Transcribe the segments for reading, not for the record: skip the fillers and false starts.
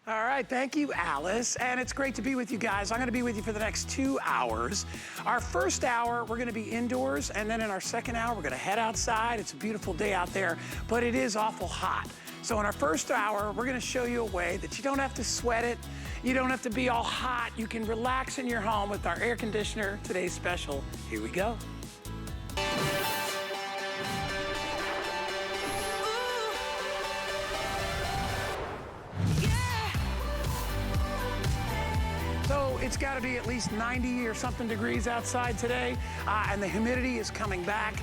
All right, thank you, Alice. And it's great to be with you guys. I'm gonna be with you for the next 2 hours. Our first hour, we're gonna be indoors, and then in our second hour, we're gonna head outside. It's a beautiful day out there, but it is awful hot. So in our first hour, we're gonna show you a way that you don't have to sweat it. You don't have to be all hot. You can relax in your home with our air conditioner. Today's special. Here we go. So it's got to be at least 90 or something degrees outside today, and the humidity is coming back.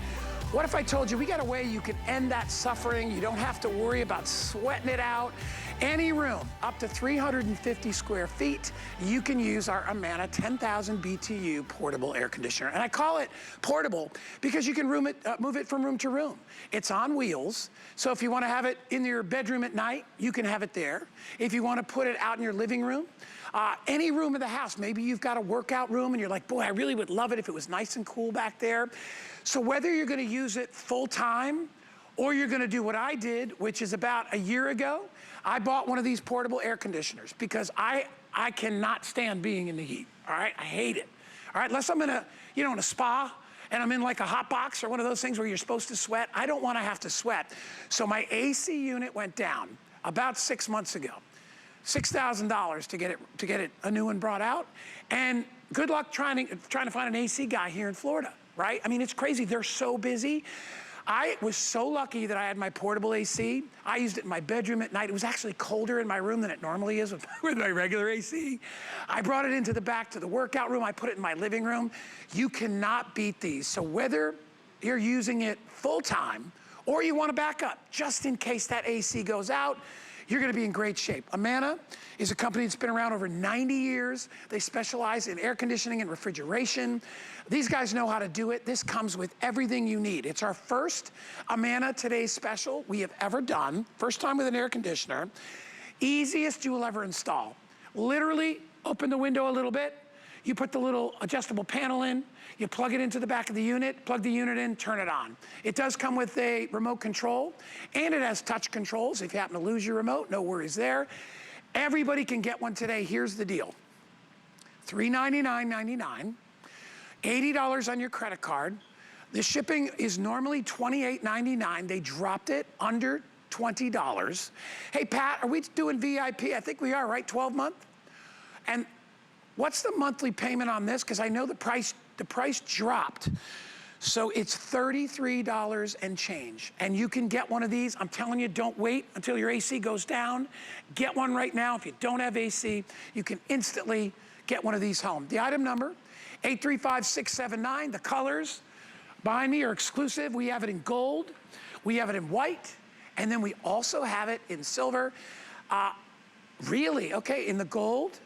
What if I told you we got a way you can end that suffering? You don't have to worry about sweating it out. Any room up to 350 square feet, you can use our Amana 10,000 BTU portable air conditioner. And I call it portable because you can move it from room to room. It's on wheels, so if you want to have it in your bedroom at night, you can have it there. If you want to put it out in your living room, any room of the house, maybe you've got a workout room and you're like, boy, I really would love it if it was nice and cool back there. So whether you're gonna use it full time or you're gonna do what I did, which is about a year ago, I bought one of these portable air conditioners because I cannot stand being in the heat, all right? I hate it, all right? Unless I'm in a, in a spa and I'm in like a hot box or one of those things where you're supposed to sweat, I don't wanna have to sweat. So my AC unit went down about 6 months ago. $6,000 to get it a new one brought out, and good luck trying to find an AC guy here in Florida, right? I mean, it's crazy. They're so busy. I was so lucky that I had my portable AC. I used it in my bedroom at night. It was actually colder in my room than it normally is with my regular AC. I brought it into the back to the workout room. I put it in my living room. You cannot beat these. So whether you're using it full time or you want to back up just in case that AC goes out, you're gonna be in great shape. Amana is a company that's been around over 90 years. They specialize in air conditioning and refrigeration. These guys know how to do it. This comes with everything you need. It's our first Amana Today's Special we have ever done. First time with an air conditioner. Easiest you will ever install. Literally, open the window a little bit. You put the little adjustable panel in, you plug it into the back of the unit, plug the unit in, turn it on. It does come with a remote control, and it has touch controls. If you happen to lose your remote, no worries there. Everybody can get one today. Here's the deal. $399.99, $80 on your credit card. The shipping is normally $28.99. They dropped it under $20. Hey, Pat, are we doing VIP? I think we are, right? 12 month? And what's the monthly payment on this? Because I know the price dropped. So it's $33 and change. And you can get one of these. I'm telling you, don't wait until your AC goes down. Get one right now. If you don't have AC, you can instantly get one of these home. The item number, 835679. The colors behind me are exclusive. We have it in gold. We have it in white. And then we also have it in silver. Really, okay, in the gold,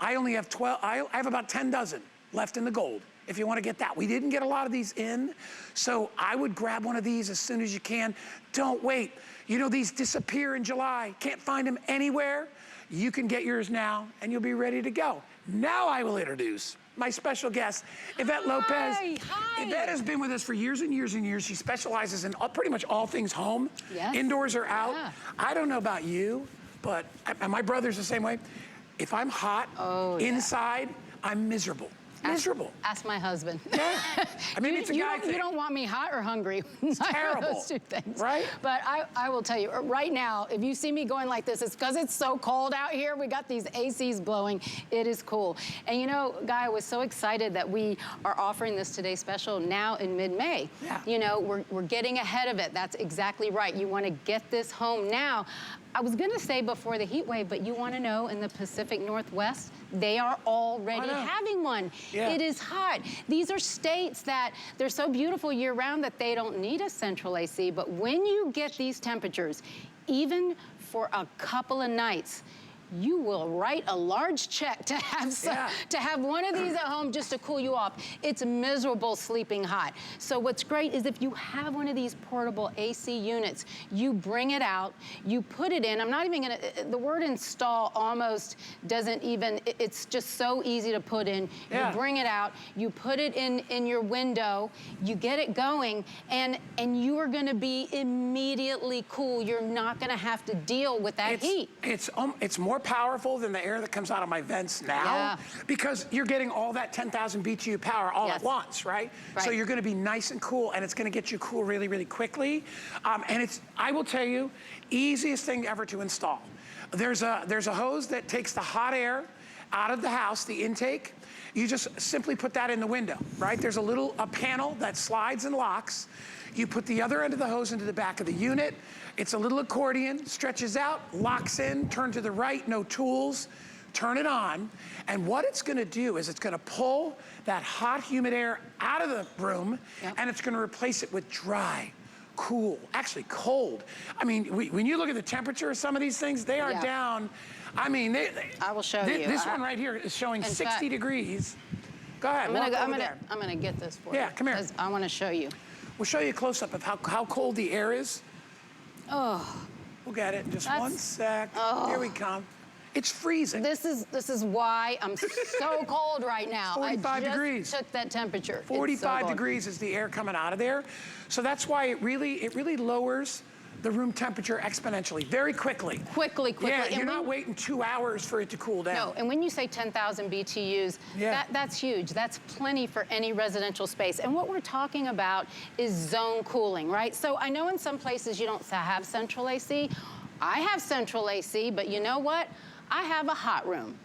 I only have 12, I have about 10 dozen left in the gold, if you wanna get that. We didn't get a lot of these in, so I would grab one of these as soon as you can. Don't wait. You know, these disappear in July. Can't find them anywhere. You can get yours now, and you'll be ready to go. Now I will introduce my special guest, Yvette Lopez. Hi. Yvette has been with us for years and years and years. She specializes in pretty much all things home. Yes. Indoors or out. Yeah. I don't know about you, but my brother's the same way. If I'm hot inside, I'm miserable. Miserable. Ask my husband. Yeah. I mean, it's a guy thing. You don't want me hot or hungry. It's terrible. Those two things. Right? But I will tell you, right now, if you see me going like this, it's because it's so cold out here. We got these ACs blowing. It is cool. And you know, Guy, I was so excited that we are offering this Today Special now in mid-May. Yeah. You know, we're getting ahead of it. That's exactly right. You want to get this home now. I was gonna say before the heat wave, but you wanna know in the Pacific Northwest, they are already having one. Yeah. It is hot. These are states that they're so beautiful year round that they don't need a central AC, but when you get these temperatures, even for a couple of nights, you will write a large check to have to have one of these at home just to cool you off. It's miserable sleeping hot. So what's great is if you have one of these portable AC units, you bring it out, you put it in. I'm not even gonna, the word install almost doesn't even, it's just so easy to put in. You bring it out, you put it in your window, you get it going, and you are gonna be immediately cool. You're not gonna have to deal with that heat. It's more more powerful than the air that comes out of my vents now because you're getting all that 10,000 BTU power all at once, right? So you're gonna be nice and cool, and it's gonna get you cool really, really quickly. And it's, I will tell you, easiest thing ever to install. There's a hose that takes the hot air out of the house, the intake. You just simply put that in the window, right? There's a panel that slides and locks. You put the other end of the hose into the back of the unit. It's a little accordion, stretches out, locks in, turn to the right, no tools, turn it on. And what it's gonna do is it's gonna pull that hot, humid air out of the room, and it's gonna replace it with dry, cool, actually cold. I mean, when you look at the temperature of some of these things, they are down. I mean, I will show you. This one right here is showing 60 degrees. Go ahead, I'm gonna get this for you. Yeah, come here. Because I wanna show you. We'll show you a close-up of how cold the air is. Oh. We'll get it, just one sec. Here we come. It's freezing. This is why I'm so cold right now. 45 degrees. I just took that temperature. 45 degrees is the air coming out of there. So that's why it really lowers the room temperature exponentially, very quickly. Quickly. Yeah, you're not waiting 2 hours for it to cool down. No, and when you say 10,000 BTUs, that's huge. That's plenty for any residential space. And what we're talking about is zone cooling, right? So I know in some places you don't have central AC. I have central AC, but you know what? I have a hot room.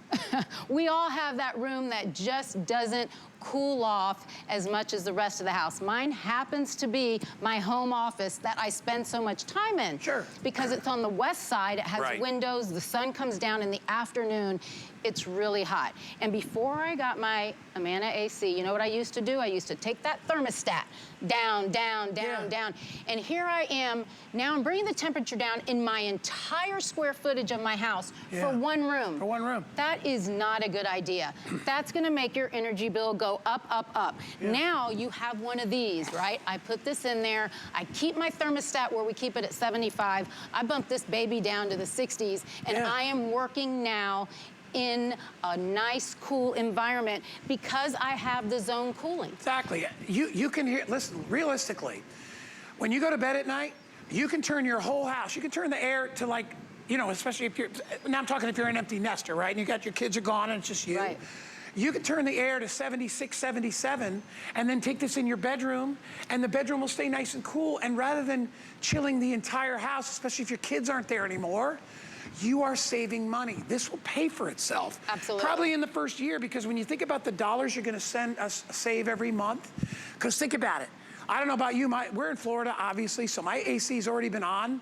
We all have that room that just doesn't cool off as much as the rest of the house. Mine happens to be my home office that I spend so much time in. Sure. Because it's on the west side, it has windows, the sun comes down in the afternoon, it's really hot. And before I got my Amana AC, you know what I used to do? I used to take that thermostat down, down, down, down. And here I am, now I'm bringing the temperature down in my entire square footage of my house for one room. For one room. That is not a good idea. That's gonna make your energy bill go up, up, up. Now you have one of these, right? I put this in there. I keep my thermostat where we keep it at 75. I bump this baby down to the 60s, and I am working now in a nice, cool environment because I have the zone cooling. Exactly. You can hear, listen, realistically, when you go to bed at night, you can turn your whole house, you can turn the air to like, you know, especially if you're, now I'm talking if you're an empty nester, right? And you got your kids are gone and it's just you. Right. You could turn the air to 76, 77, and then take this in your bedroom, and the bedroom will stay nice and cool. And rather than chilling the entire house, especially if your kids aren't there anymore, you are saving money. This will pay for itself. Absolutely. Probably in the first year, because when you think about the dollars you're gonna save every month, because think about it. I don't know about you, we're in Florida, obviously, so my AC's already been on.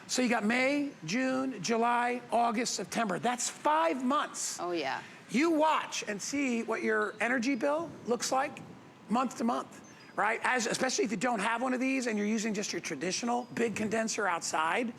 So you got May, June, July, August, September. That's 5 months. Oh, yeah. You watch and see what your energy bill looks like month to month, right? Especially if you don't have one of these and you're using just your traditional big condenser outside.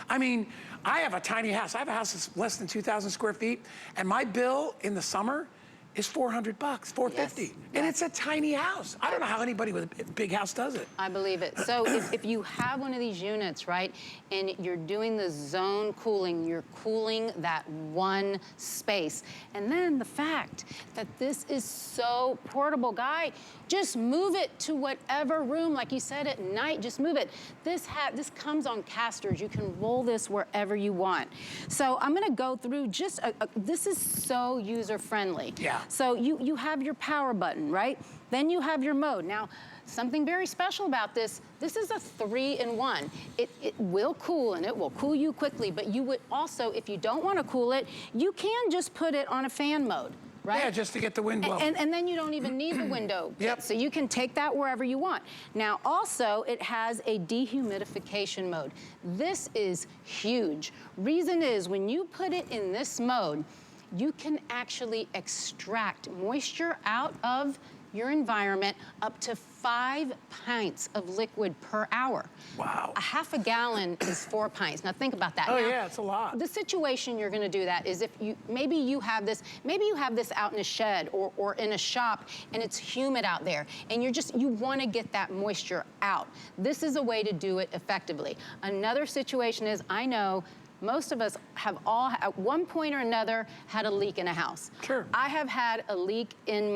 I mean, I have a tiny house. I have a house that's less than 2,000 square feet, and my bill in the summer is $400, $450. And it's a tiny house. I don't know how anybody with a big house does it. I believe it. So if you have one of these units, right, and you're doing the zone cooling, you're cooling that one space. And then the fact that this is so portable, Guy, just move it to whatever room, like you said at night, just move it. This comes on casters. You can roll this wherever you want. So I'm gonna go through just, this is so user-friendly. Yeah. So you have your power button, right? Then you have your mode. Now, something very special about this is a 3-in-1. It will cool, and it will cool you quickly, but you would also, if you don't want to cool it, you can just put it on a fan mode, right? Yeah, just to get the wind blowing. And then you don't even need the window. So you can take that wherever you want. Now, also, it has a dehumidification mode. This is huge. Reason is, when you put it in this mode, you can actually extract moisture out of your environment up to 5 pints of liquid per hour. Wow. A half a gallon is 4 pints. Now think about that. Oh, now, yeah, it's a lot. The situation you're gonna do that is if maybe you have this out in a shed or in a shop and it's humid out there and you wanna get that moisture out. This is a way to do it effectively. Another situation is, I know most of us have all, at one point or another, had a leak in a house. Sure. I have had a leak in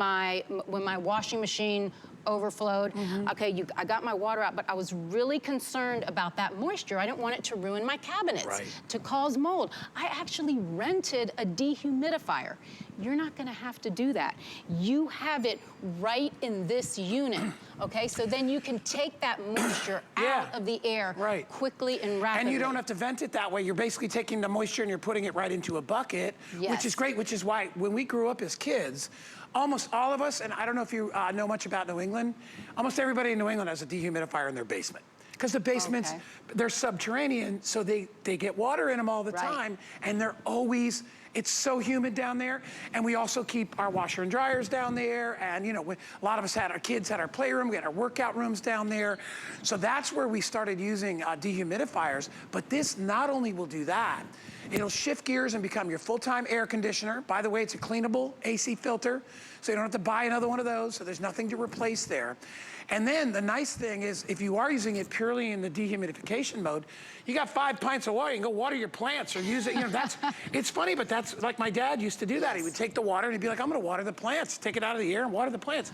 when my washing machine overflowed. Okay, I got my water out, but I was really concerned about that moisture. I didn't want it to ruin my cabinets, to cause mold. I actually rented a dehumidifier. You're not gonna have to do that. You have it right in this unit, okay? So then you can take that moisture out of the air quickly and rapidly. And you don't have to vent it that way. You're basically taking the moisture and you're putting it right into a bucket, which is great, which is why when we grew up as kids, almost all of us, and I don't know if you know much about New England, almost everybody in New England has a dehumidifier in their basement. Because the basements, they're subterranean, so they get water in them all the time, and they're always, it's so humid down there. And we also keep our washer and dryers down there. And you know, a lot of us had, our kids had our playroom, we had our workout rooms down there. So that's where we started using dehumidifiers. But this not only will do that, it'll shift gears and become your full-time air conditioner. By the way, it's a cleanable AC filter, so you don't have to buy another one of those, so there's nothing to replace there. And then the nice thing is, if you are using it purely in the dehumidification mode, you got 5 pints of water, you can go water your plants or use it, you know, that's, it's funny, but that's like my dad used to do that. He would take the water and he'd be like, I'm gonna water the plants, take it out of the air and water the plants.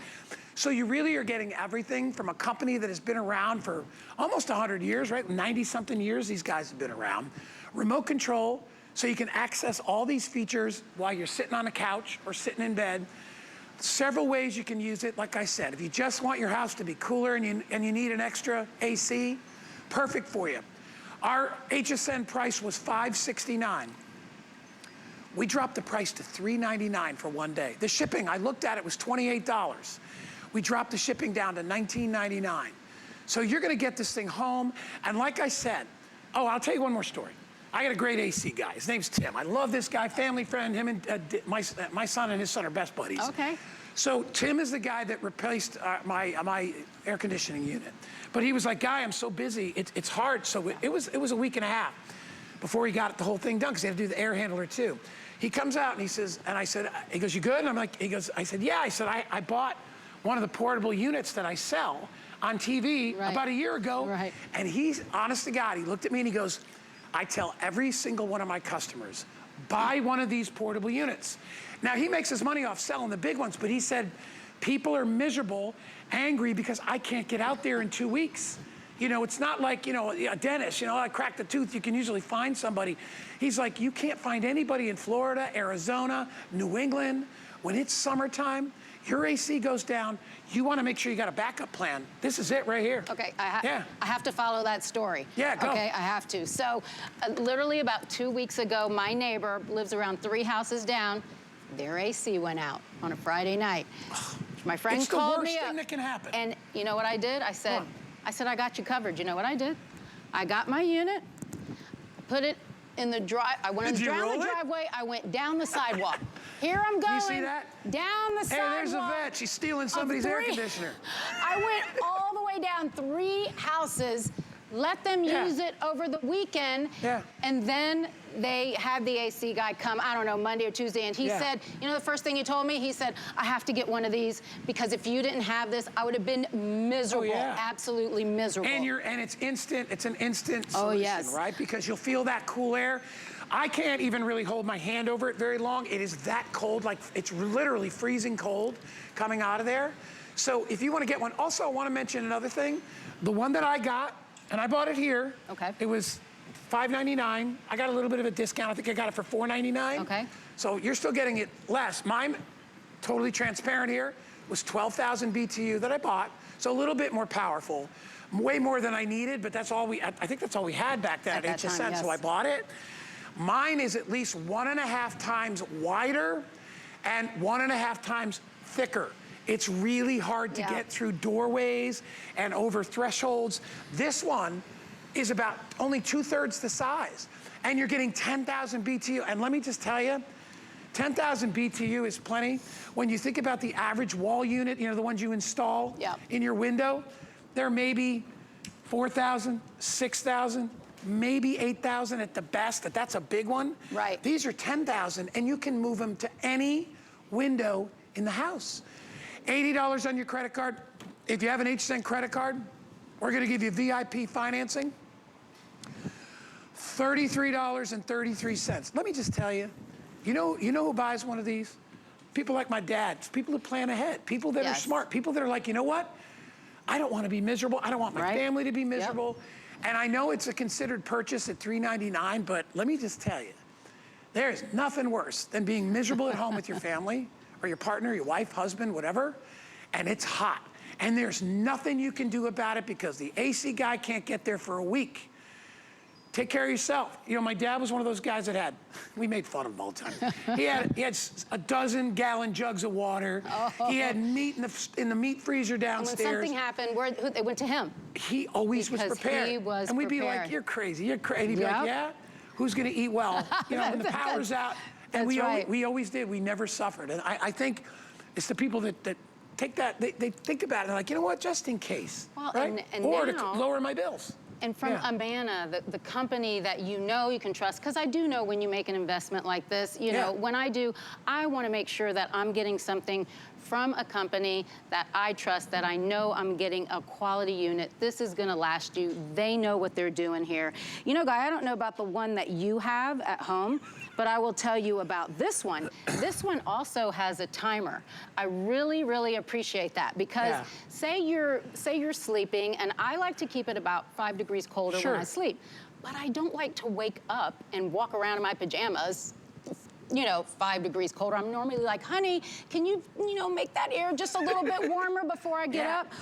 So you really are getting everything from a company that has been around for almost 100 years, right? 90-something years these guys have been around. Remote control, so you can access all these features while you're sitting on a couch or sitting in bed. Several ways you can use it. Like I said, if you just want your house to be cooler and you need an extra AC, perfect for you. Our HSN price was $569. We dropped the price to $399 for one day. The shipping, I looked at it, was $28. We dropped the shipping down to $19.99. So you're gonna get this thing home, and like I said, oh, I'll tell you one more story. I got a great AC guy. His name's Tim. I love this guy, family friend. Him and my son and his son are best buddies. Okay. So Tim is the guy that replaced my air conditioning unit. But he was like, Guy, I'm so busy. It's hard. So it was a week and a half before he got the whole thing done, because he had to do the air handler too. He comes out and he says, and I said, he goes, you good? And I'm like, I said, yeah. I said, I bought one of the portable units that I sell on TV about a year ago. And he's, honest to God, he looked at me and he goes, I tell every single one of my customers, buy one of these portable units. Now, he makes his money off selling the big ones, but he said, people are miserable, angry because I can't get out there in 2 weeks. You know, it's not like, you know, a dentist, you know, I cracked a tooth, you can usually find somebody. He's like, you can't find anybody in Florida, Arizona, New England. When it's summertime, your AC goes down, you want to make sure you got a backup plan. This is it right here. Okay, I have to follow that story. Yeah, go. Okay, I have to. So, literally about 2 weeks ago, my neighbor lives around 3 houses down. Their AC went out on a Friday night. My friend called me up. It's the worst thing that can happen. And you know what I did? I said, I got you covered. You know what I did? I got my unit, put it in the drive. I went down the driveway. I went down the sidewalk. Here I'm going. You see that? Down the sidewalk. Hey, there's a vet. She's stealing somebody's air conditioner. I went all the way down 3 houses, let them use it over the weekend, and then they had the AC guy come, I don't know, Monday or Tuesday, and he said, you know the first thing he told me? He said, I have to get one of these because if you didn't have this, I would have been miserable, absolutely miserable. And it's instant, it's an instant solution, right? Because you'll feel that cool air. I can't even really hold my hand over it very long. It is that cold, like it's literally freezing cold coming out of there. So if you want to get one, also I want to mention another thing. The one that I got, and I bought it here. It was $5.99. I got a little bit of a discount. I think I got it for $4.99. So you're still getting it less. Mine, totally transparent here, was 12,000 BTU that I bought. So a little bit more powerful. Way more than I needed, but that's all I think that's all we had back then at HSN, so I bought it. Mine is at least 1.5 times wider and 1.5 times thicker. It's really hard to get through doorways and over thresholds. This one is about only 2/3 the size. And you're getting 10,000 BTU. And let me just tell you, 10,000 BTU is plenty. When you think about the average wall unit, you know, the ones you install in your window, they're maybe 4,000, 6,000, maybe 8,000 at the best. That's a big one. These are 10,000, and you can move them to any window in the house. $80 on your credit card. If you have an HSN credit card, we're gonna give you VIP financing. $33.33. Let me just tell you, you know who buys one of these? people like my dad, people who plan ahead, people that are smart, people that are like, you know what? I don't want to be miserable. I don't want my family to be miserable. And I know it's a considered purchase at $399, but let me just tell you, there's nothing worse than being miserable at home with your family or your partner, your wife, husband, whatever, and it's hot. And there's nothing you can do about it because the AC guy can't get there for a week. Take care of yourself. You know, my dad was one of those guys that had, we made fun of him all the time. He had a dozen-gallon jugs of water. He had meat in the meat freezer downstairs. And when something happened, they went to him. He always was prepared. He was and we'd be like, you're crazy, you're crazy. He'd be like, yeah? Who's gonna eat well? You know, when the power's out. And we always did, we never suffered. And I think it's the people that take that, they think about it, they're like, you know what, just in case, right? And or now, to lower my bills. And from Amana, the company that you know you can trust, because I do know when you make an investment like this, you know, when I do, I want to make sure that I'm getting something from a company that I trust, that I know I'm getting a quality unit. This is going to last you. They know what they're doing here. You know, Guy, I don't know about the one that you have at home, but I will tell you about this one. This one also has a timer. I really, really appreciate that because say you're sleeping, and I like to keep it about 5 degrees colder when I sleep, but I don't like to wake up and walk around in my pajamas, you know, 5 degrees colder. I'm normally like, honey, can you know, make that air just a little bit warmer before I get up?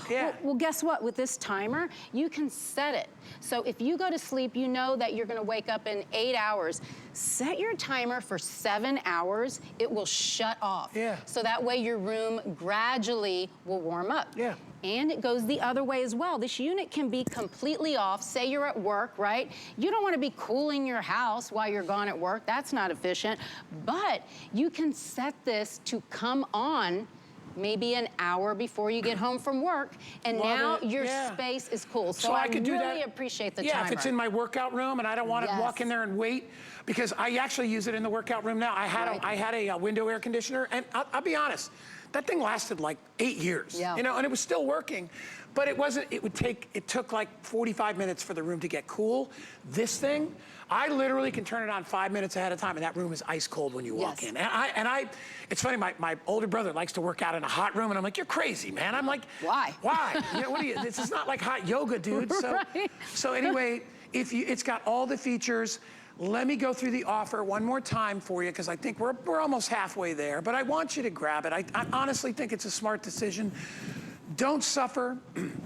Well, guess what? With this timer, you can set it. So if you go to sleep, you know that you're gonna wake up in 8 hours. Set your timer for 7 hours. It will shut off. So that way your room gradually will warm up. And it goes the other way as well. This unit can be completely off. Say you're at work, right? You don't want to be cooling your house while you're gone at work. That's not efficient. But you can set this to come on maybe an hour before you get home from work, and now your space is cool. So I could really appreciate the timer. If it's in my workout room and I don't want to walk in there and wait, because I actually use it in the workout room now. I had a window air conditioner, and I'll be honest, that thing lasted like 8 years, you know, and it was still working, but it took like 45 minutes for the room to get cool. This thing, I literally can turn it on 5 minutes ahead of time, and that room is ice cold when you walk in. And it's funny, my older brother likes to work out in a hot room, and I'm like, you're crazy, man. I'm like, why? You know, this is not like hot yoga, dude. So anyway, it's got all the features. Let me go through the offer one more time for you, because I think we're almost halfway there, but I want you to grab it. I honestly think it's a smart decision. Don't suffer.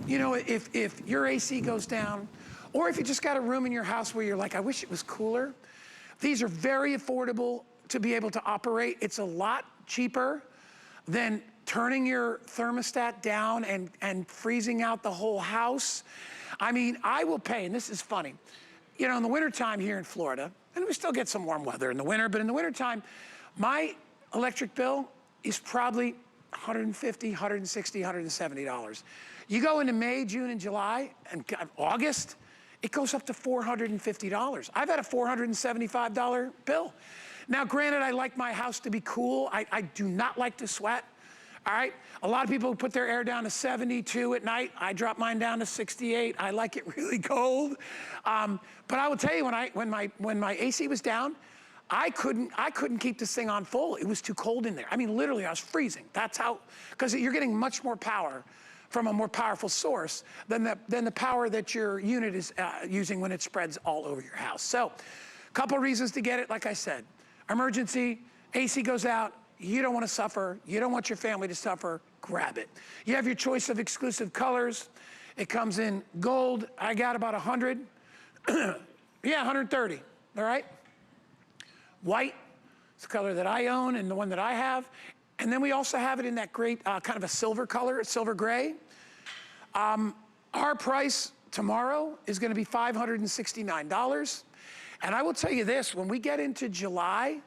You know, if your AC goes down, or if you just got a room in your house where you're like, I wish it was cooler, these are very affordable to be able to operate. It's a lot cheaper than turning your thermostat down and freezing out the whole house. I mean, I will pay, and this is funny, you know, in the wintertime here in Florida, and we still get some warm weather in the winter, but in the wintertime, my electric bill is probably $150, $160, $170. You go into May, June, and July, and August, it goes up to $450. I've had a $475 bill. Now, granted, I like my house to be cool. I do not like to sweat. All right, a lot of people put their air down to 72 at night. I drop mine down to 68. I like it really cold. But I will tell you, when my AC was down, I couldn't keep this thing on full. It was too cold in there. I mean, literally, I was freezing. That's how, because you're getting much more power from a more powerful source than the power that your unit is using when it spreads all over your house. So, a couple reasons to get it. Like I said, emergency, AC goes out. You don't want to suffer. You don't want your family to suffer. Grab it. You have your choice of exclusive colors. It comes in gold. I got about 100. Yeah, 130. All right. White. It's the color that I own and the one that I have. And then we also have it in that great kind of a silver color, silver gray. Our price tomorrow is going to be $569. And I will tell you this, when we get into July,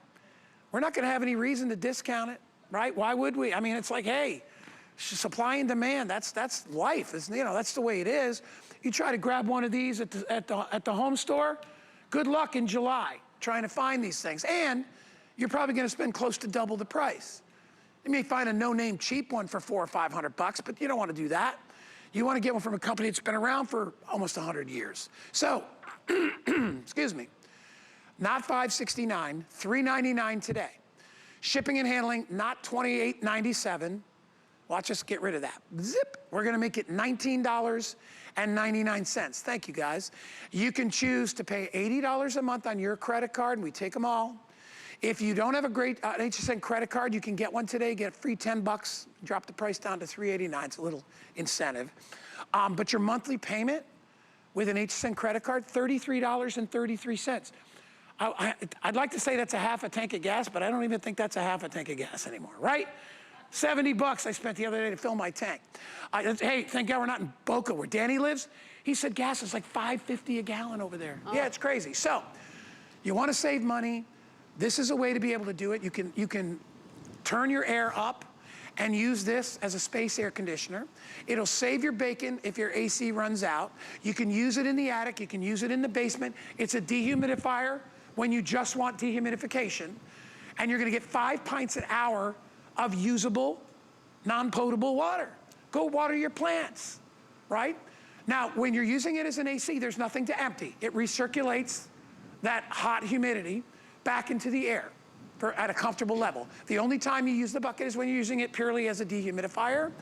we're not going to have any reason to discount it, right? Why would we? I mean, it's like, hey, supply and demand. That's life. It's, you know, that's the way it is. You try to grab one of these at the home store. Good luck in July trying to find these things, and you're probably going to spend close to double the price. You may find a no-name cheap one for $400 or $500, but you don't want to do that. You want to get one from a company that's been around for almost 100 years. So, excuse me. Not $569, $399 today. Shipping and handling, not $28.97. Watch us get rid of that. Zip, we're gonna make it $19.99. Thank you, guys. You can choose to pay $80 a month on your credit card, and we take them all. If you don't have a great HSN credit card, you can get one today, get a free $10, drop the price down to $3.89. It's a little incentive. But your monthly payment with an HSN credit card, $33.33. I'd like to say that's a half a tank of gas, but I don't even think that's a half a tank of gas anymore, right? 70 bucks I spent the other day to fill my tank. Hey, thank God we're not in Boca where Danny lives. He said gas is like $5.50 a gallon over there. Oh. Yeah, it's crazy. So you want to save money. This is a way to be able to do it. You can turn your air up and use this as a space air conditioner. It'll save your bacon if your AC runs out. You can use it in the attic. You can use it in the basement. It's a dehumidifier when you just want dehumidification. And you're gonna get 5 pints an hour of usable, non-potable water. Go water your plants, right? Now, when you're using it as an AC, there's nothing to empty. It recirculates that hot humidity back into the air at a comfortable level. The only time you use the bucket is when you're using it purely as a dehumidifier.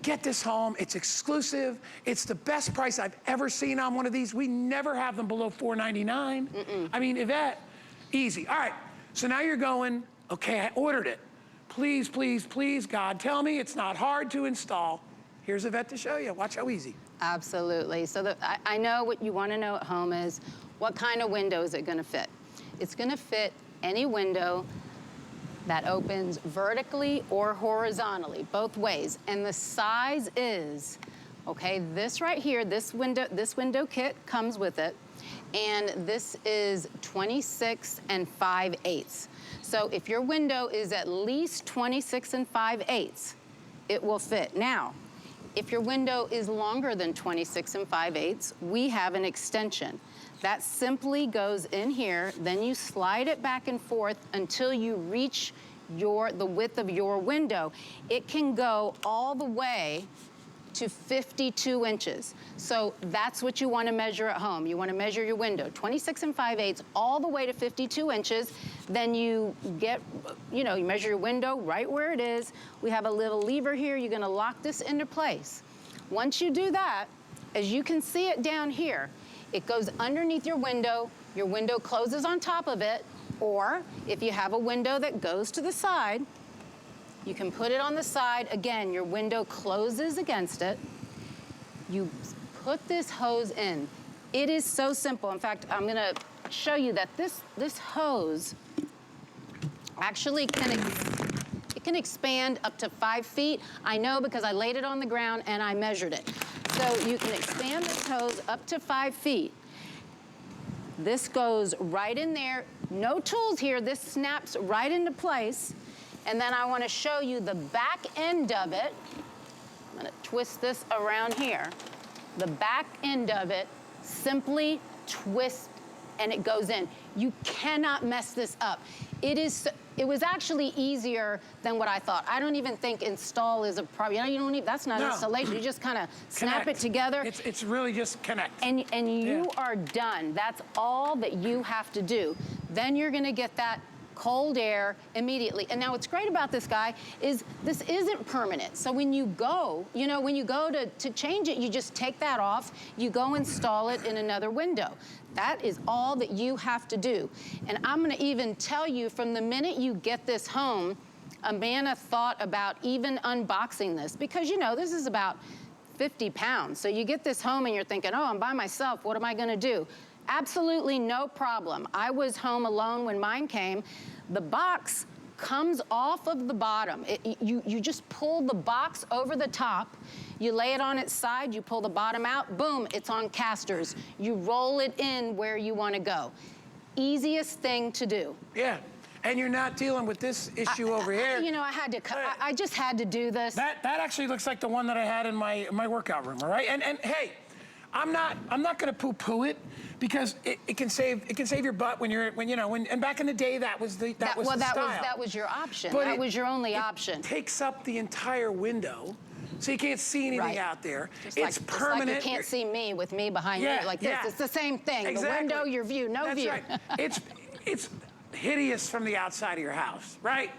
Get this home, it's exclusive. It's the best price I've ever seen on one of these. We never have them below $4.99. I mean, Yvette, easy. All right, so now you're going, okay, I ordered it. Please, please, please, God, tell me it's not hard to install. Here's Yvette to show you. Watch how easy. Absolutely. So I know what you want to know at home is what kind of window is it going to fit? It's going to fit any window that opens vertically or horizontally, both ways. And the size is, okay, this right here, this window kit comes with it, and this is 26 5/8. So if your window is at least 26 5/8, it will fit. Now, if your window is longer than 26 5/8, we have an extension. That simply goes in here, then you slide it back and forth until you reach the width of your window. It can go all the way to 52 inches. So that's what you want to measure at home. You want to measure your window, 26 5/8 all the way to 52 inches. Then you get, you measure your window right where it is. We have a little lever here. You're going to lock this into place. Once you do that, as you can see it down here, it goes underneath your window closes on top of it, or if you have a window that goes to the side, you can put it on the side. Again, your window closes against it. You put this hose in. It is so simple. In fact, I'm gonna show you that this hose actually can expand up to 5 feet. I know because I laid it on the ground and I measured it. So you can expand this hose up to 5 feet. This goes right in there. No tools here. This snaps right into place. And then I want to show you the back end of it. I'm going to twist this around here. The back end of it simply twists and it goes in. You cannot mess this up. It was actually easier than what I thought. I don't even think install is a problem. You don't need, that's not installation. You just kind of snap it together. It's really just connect. And you are done. That's all that you have to do. Then you're gonna get that cold air immediately. And now what's great about this guy is this isn't permanent. So when you go, to change it, you just take that off, you go install it in another window. That is all that you have to do. And I'm gonna even tell you, from the minute you get this home, Amana thought about even unboxing this because this is about 50 pounds. So you get this home and you're thinking, oh, I'm by myself, what am I gonna do? Absolutely no problem. I was home alone when mine came. The box comes off of the bottom. You just pull the box over the top, you lay it on its side, you pull the bottom out, boom, it's on casters. You roll it in where you want to go. Easiest thing to do. Yeah, and you're not dealing with this issue over here. I just had to do this. That actually looks like the one that I had in my workout room, all right? And hey, I'm not gonna poo-poo it because it can save your butt and back in the day that was the style. That was your option. But that was your only option. It takes up the entire window, so you can't see anything out there. It's permanent. Like you can't see me with me behind you like this. It's the same thing. Exactly. The window, your view, no view. That's right. hideous from the outside of your house, right?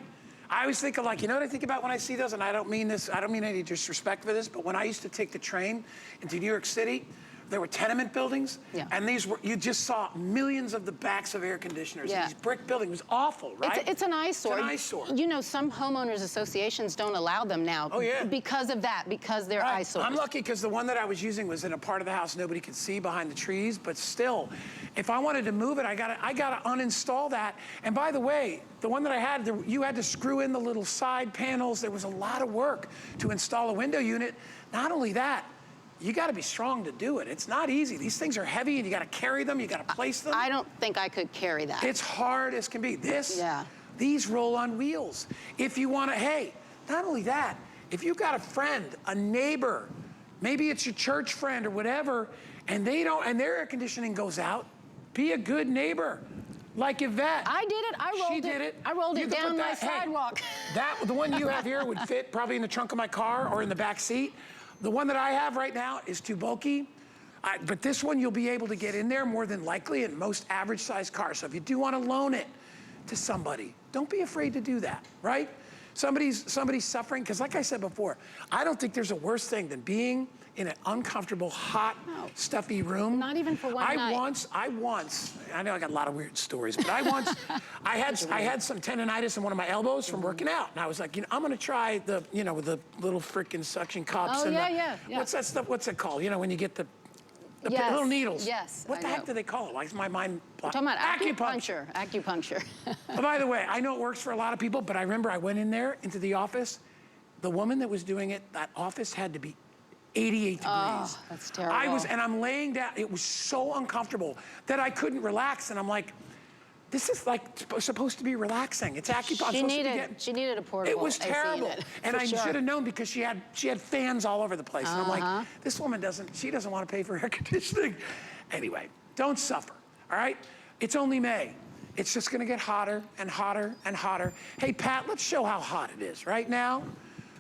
I always think of like, you know what I think about when I see those, and I don't mean this, I don't mean any disrespect for this, but when I used to take the train into New York City, there were tenement buildings, and these were, you just saw millions of the backs of air conditioners. And these brick buildings. It was awful, right? It's an eyesore. It's an eyesore. You know, some homeowners associations don't allow them now because of that, because they're eyesores. I'm lucky because the one that I was using was in a part of the house nobody could see behind the trees, but still, if I wanted to move it, I gotta uninstall that. And by the way, the one that I had, you had to screw in the little side panels. There was a lot of work to install a window unit. Not only that, you got to be strong to do it. It's not easy. These things are heavy and you got to carry them, you got to place them. I don't think I could carry that. It's hard as can be. These roll on wheels. If you want to, hey, not only that, if you got a friend, a neighbor, maybe it's your church friend or whatever, and and their air conditioning goes out, be a good neighbor. Like Yvette. I did it. I rolled She did it. I rolled it down my sidewalk. The one you have here would fit probably in the trunk of my car or in the back seat. The one that I have right now is too bulky, but this one you'll be able to get in there more than likely in most average sized cars. So if you do want to loan it to somebody, don't be afraid to do that, right? Somebody's suffering, because like I said before, I don't think there's a worse thing than being in an uncomfortable, hot, stuffy room. Not even for one night. I know I got a lot of weird stories, but I had some tendonitis in one of my elbows from working out. And I was like, you know, I'm gonna try the, you know, with the little freaking suction cups. What's that stuff, what's it called? You know, when you get the little needles. Yes, What the heck do they call it? Why is my mind blocked? Talking about acupuncture. But by the way, I know it works for a lot of people, but I remember I went in there into the office. The woman that was doing it, that office had to be 88 degrees. Oh, that's terrible. And I'm laying down. It was so uncomfortable that I couldn't relax. And I'm like, this is like supposed to be relaxing. It's acupuncture. She needed a portable. It was terrible. AC and I should have known because she had fans all over the place. And I'm like, this woman doesn't want to pay for air conditioning. Anyway, don't suffer, all right? It's only May. It's just gonna get hotter and hotter and hotter. Hey, Pat, let's show how hot it is right now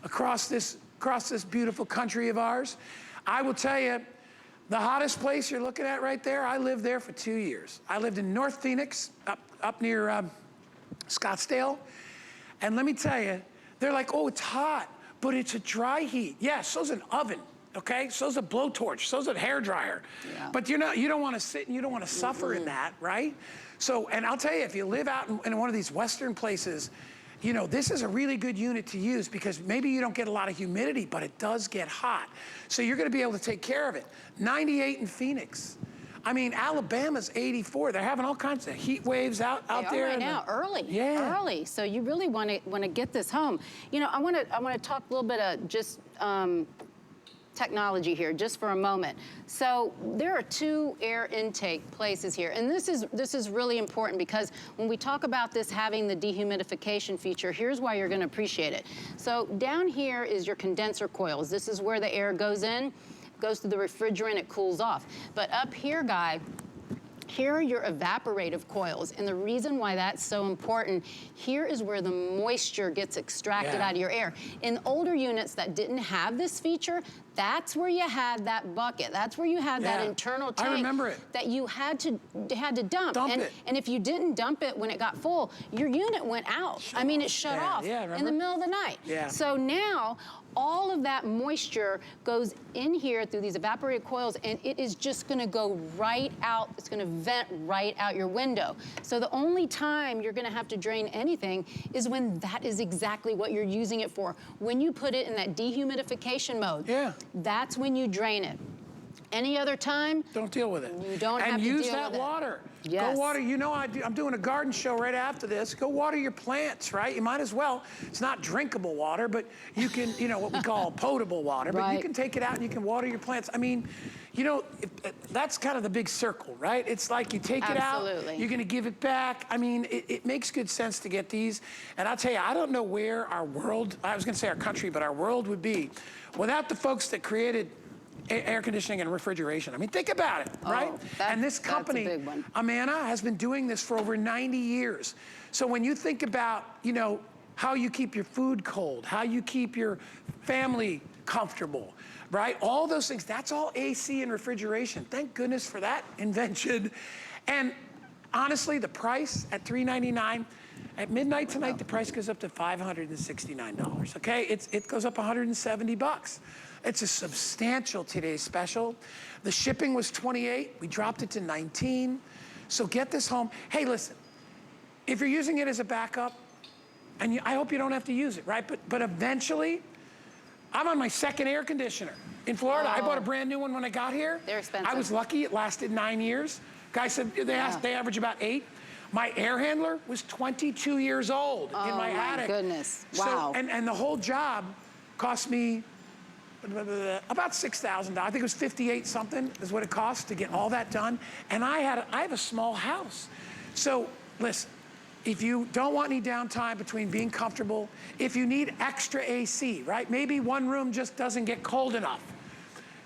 across this beautiful country of ours. I will tell you, the hottest place you're looking at right there, I lived there for 2 years. I lived in North Phoenix, up near Scottsdale. And let me tell you, they're like, oh, it's hot, but it's a dry heat. Yeah, so's an oven, okay? So's a blowtorch, so's a hairdryer. But you don't want to sit and you don't want to suffer in that, right? So, and I'll tell you, if you live out in one of these Western places, you know, this is a really good unit to use because maybe you don't get a lot of humidity, but it does get hot. So you're gonna be able to take care of it. 98 in Phoenix. I mean, Alabama's 84. They're having all kinds of heat waves out there. Right now, early. Early. So you really wanna get this home. You know, I wanna talk a little bit of just technology here just for a moment. So there are 2 air intake places here, and this is really important because when we talk about this having the dehumidification feature, here's why you're going to appreciate it. So down here is your condenser coils. This is where the air goes in, goes to the refrigerant, it cools off. But up here, Guy, here are your evaporative coils, and the reason why that's so important, here is where the moisture gets extracted out of your air. In older units that didn't have this feature, that's where you had that bucket. That's where you had that internal tank. I remember it. That you had to dump. It. And if you didn't dump it when it got full, your unit went out. It shut off in the middle of the night. So now, all of that moisture goes in here through these evaporated coils, and it is just gonna go right out. It's gonna vent right out your window. So the only time you're gonna have to drain anything is when that is exactly what you're using it for. When you put it in that dehumidification mode, that's when you drain it. Any other time, don't deal with it. You don't have to deal with it. And use that water. Yes. Go water. You know, I'm doing a garden show right after this. Go water your plants, right? You might as well. It's not drinkable water, but you can, you know, what we call potable water. But you can take it out and you can water your plants. I mean, you know, that's kind of the big circle, right? It's like you take it out, you're going to give it back. I mean, it makes good sense to get these. And I'll tell you, I don't know where our world, I was going to say our country, but our world would be without the folks that created air conditioning and refrigeration. I mean, think about it, right? And this company, Amana, has been doing this for over 90 years. So when you think about, you know, how you keep your food cold, how you keep your family comfortable, right? All those things, that's all AC and refrigeration. Thank goodness for that invention. And Honestly, the price at $399, at midnight tonight, the price goes up to $569, okay? It goes up 170 bucks. It's a substantial today's special. The shipping was 28, we dropped it to 19. So get this home. Hey, listen, if you're using it as a backup, and I hope you don't have to use it, right? But eventually, I'm on my second air conditioner. In Florida, I bought a brand new one when I got here. They're expensive. I was lucky, it lasted 9 years. Guy said they average about 8. My air handler was 22 years old in my attic. Oh my goodness, wow. So, and the whole job cost me about $6,000. I think it was 58 something is what it cost to get all that done. And I have a small house. So listen, if you don't want any downtime between being comfortable, if you need extra AC, right? Maybe one room just doesn't get cold enough.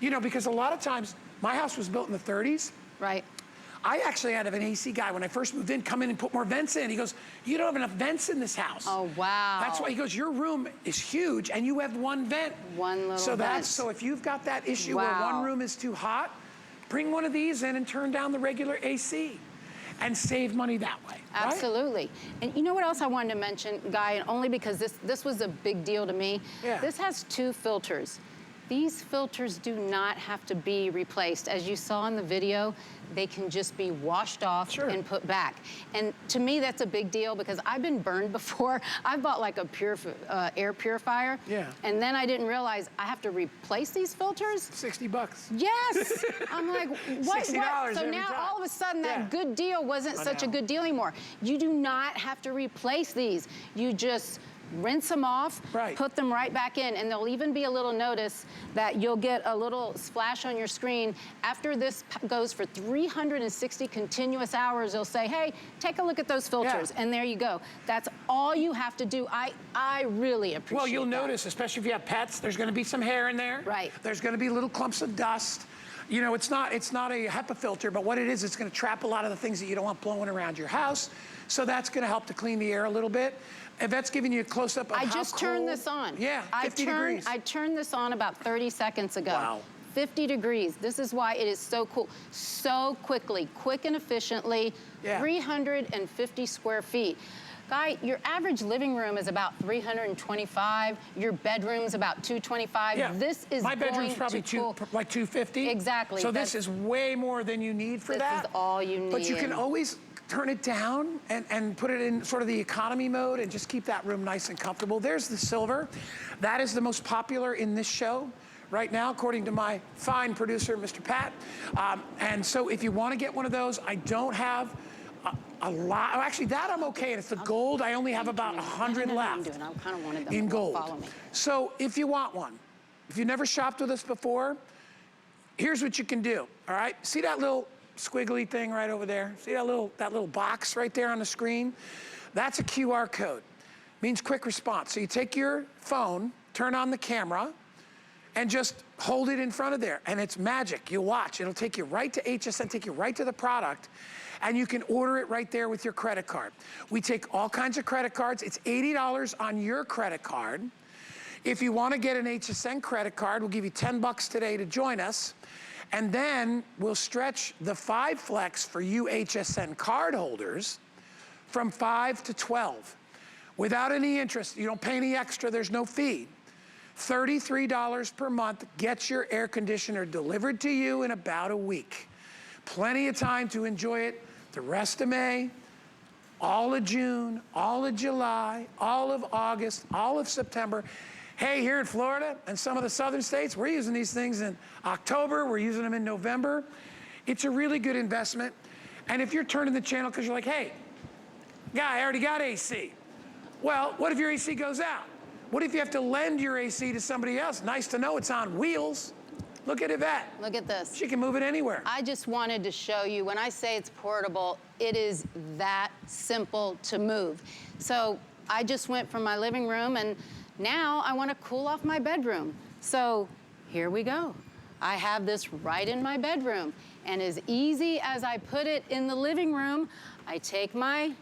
You know, because a lot of times, my house was built in the 30s. Right. I actually had an AC guy, when I first moved in, come in and put more vents in. He goes, you don't have enough vents in this house. Oh, wow. That's why, he goes, your room is huge and you have one vent. One little vent. So if you've got that issue where one room is too hot, bring one of these in and turn down the regular AC and save money that way. Absolutely. Right? And you know what else I wanted to mention, Guy, and only because this was a big deal to me. Yeah. This has 2 filters. These filters do not have to be replaced. As you saw in the video, they can just be washed off and put back. And to me, that's a big deal because I've been burned before. I bought like a air purifier. Yeah. And then I didn't realize I have to replace these filters. 60 bucks. Yes. I'm like, what? $60 So now all of a sudden that good deal wasn't such a good deal anymore. You do not have to replace these. You just rinse them off, put them right back in, and there'll even be a little notice that you'll get a little splash on your screen. After this goes for 360 continuous hours, they'll say, hey, take a look at those filters, and there you go. That's all you have to do. I really appreciate Well, you'll notice, especially if you have pets, there's gonna be some hair in there. Right. There's gonna be little clumps of dust. You know, it's not a HEPA filter, but what it is, it's gonna trap a lot of the things that you don't want blowing around your house. So that's gonna help to clean the air a little bit. Yvette's giving you a close-up of how cold. I just turned this on. Yeah, 50 degrees. I turned this on about 30 seconds ago. Wow. 50 degrees. This is why it is so cool. So quickly, quick and efficiently, 350 square feet. Guy, your average living room is about 325. Your bedroom's about 225. Yeah. This is my bedroom's probably like 250. Exactly. So this is way more than you need for that. This is all you need. But you can always turn it down and put it in sort of the economy mode and just keep that room nice and comfortable. There's the silver. That is the most popular in this show right now, according to my fine producer, Mr. Pat. And so if you want to get one of those, I don't have a lot. Oh, actually, that I'm okay. And it's the gold. I only have about 100 left I kind of wanted them in to gold. follow me. So if you want one, if you never shopped with us before, here's what you can do, all right? See that little squiggly thing right over there? See that little box right there on the screen? That's a QR code. Means quick response. So you take your phone, turn on the camera, and just hold it in front of there. And it's magic. You'll watch. It'll take you right to HSN, take you right to the product, and you can order it right there with your credit card. We take all kinds of credit cards. It's $80 on your credit card. If you want to get an HSN credit card, we'll give you 10 bucks today to join us. And then we'll stretch the 5 flex for you HSN card holders from 5 to 12 without any interest. You don't pay any extra, there's no fee. $33 per month gets your air conditioner delivered to you in about a week. Plenty of time to enjoy it the rest of May, all of June, all of July, all of August, all of September. Hey, here in Florida and some of the southern states, we're using these things in October, we're using them in November. It's a really good investment. And if you're turning the channel because you're like, hey, guy, I already got AC. Well, what if your AC goes out? What if you have to lend your AC to somebody else? Nice to know it's on wheels. Look at Yvette. Look at this. She can move it anywhere. I just wanted to show you, when I say it's portable, it is that simple to move. So I just went from my living room, and now I want to cool off my bedroom. So here we go. I have this right in my bedroom. And as easy as I put it in the living room, I take my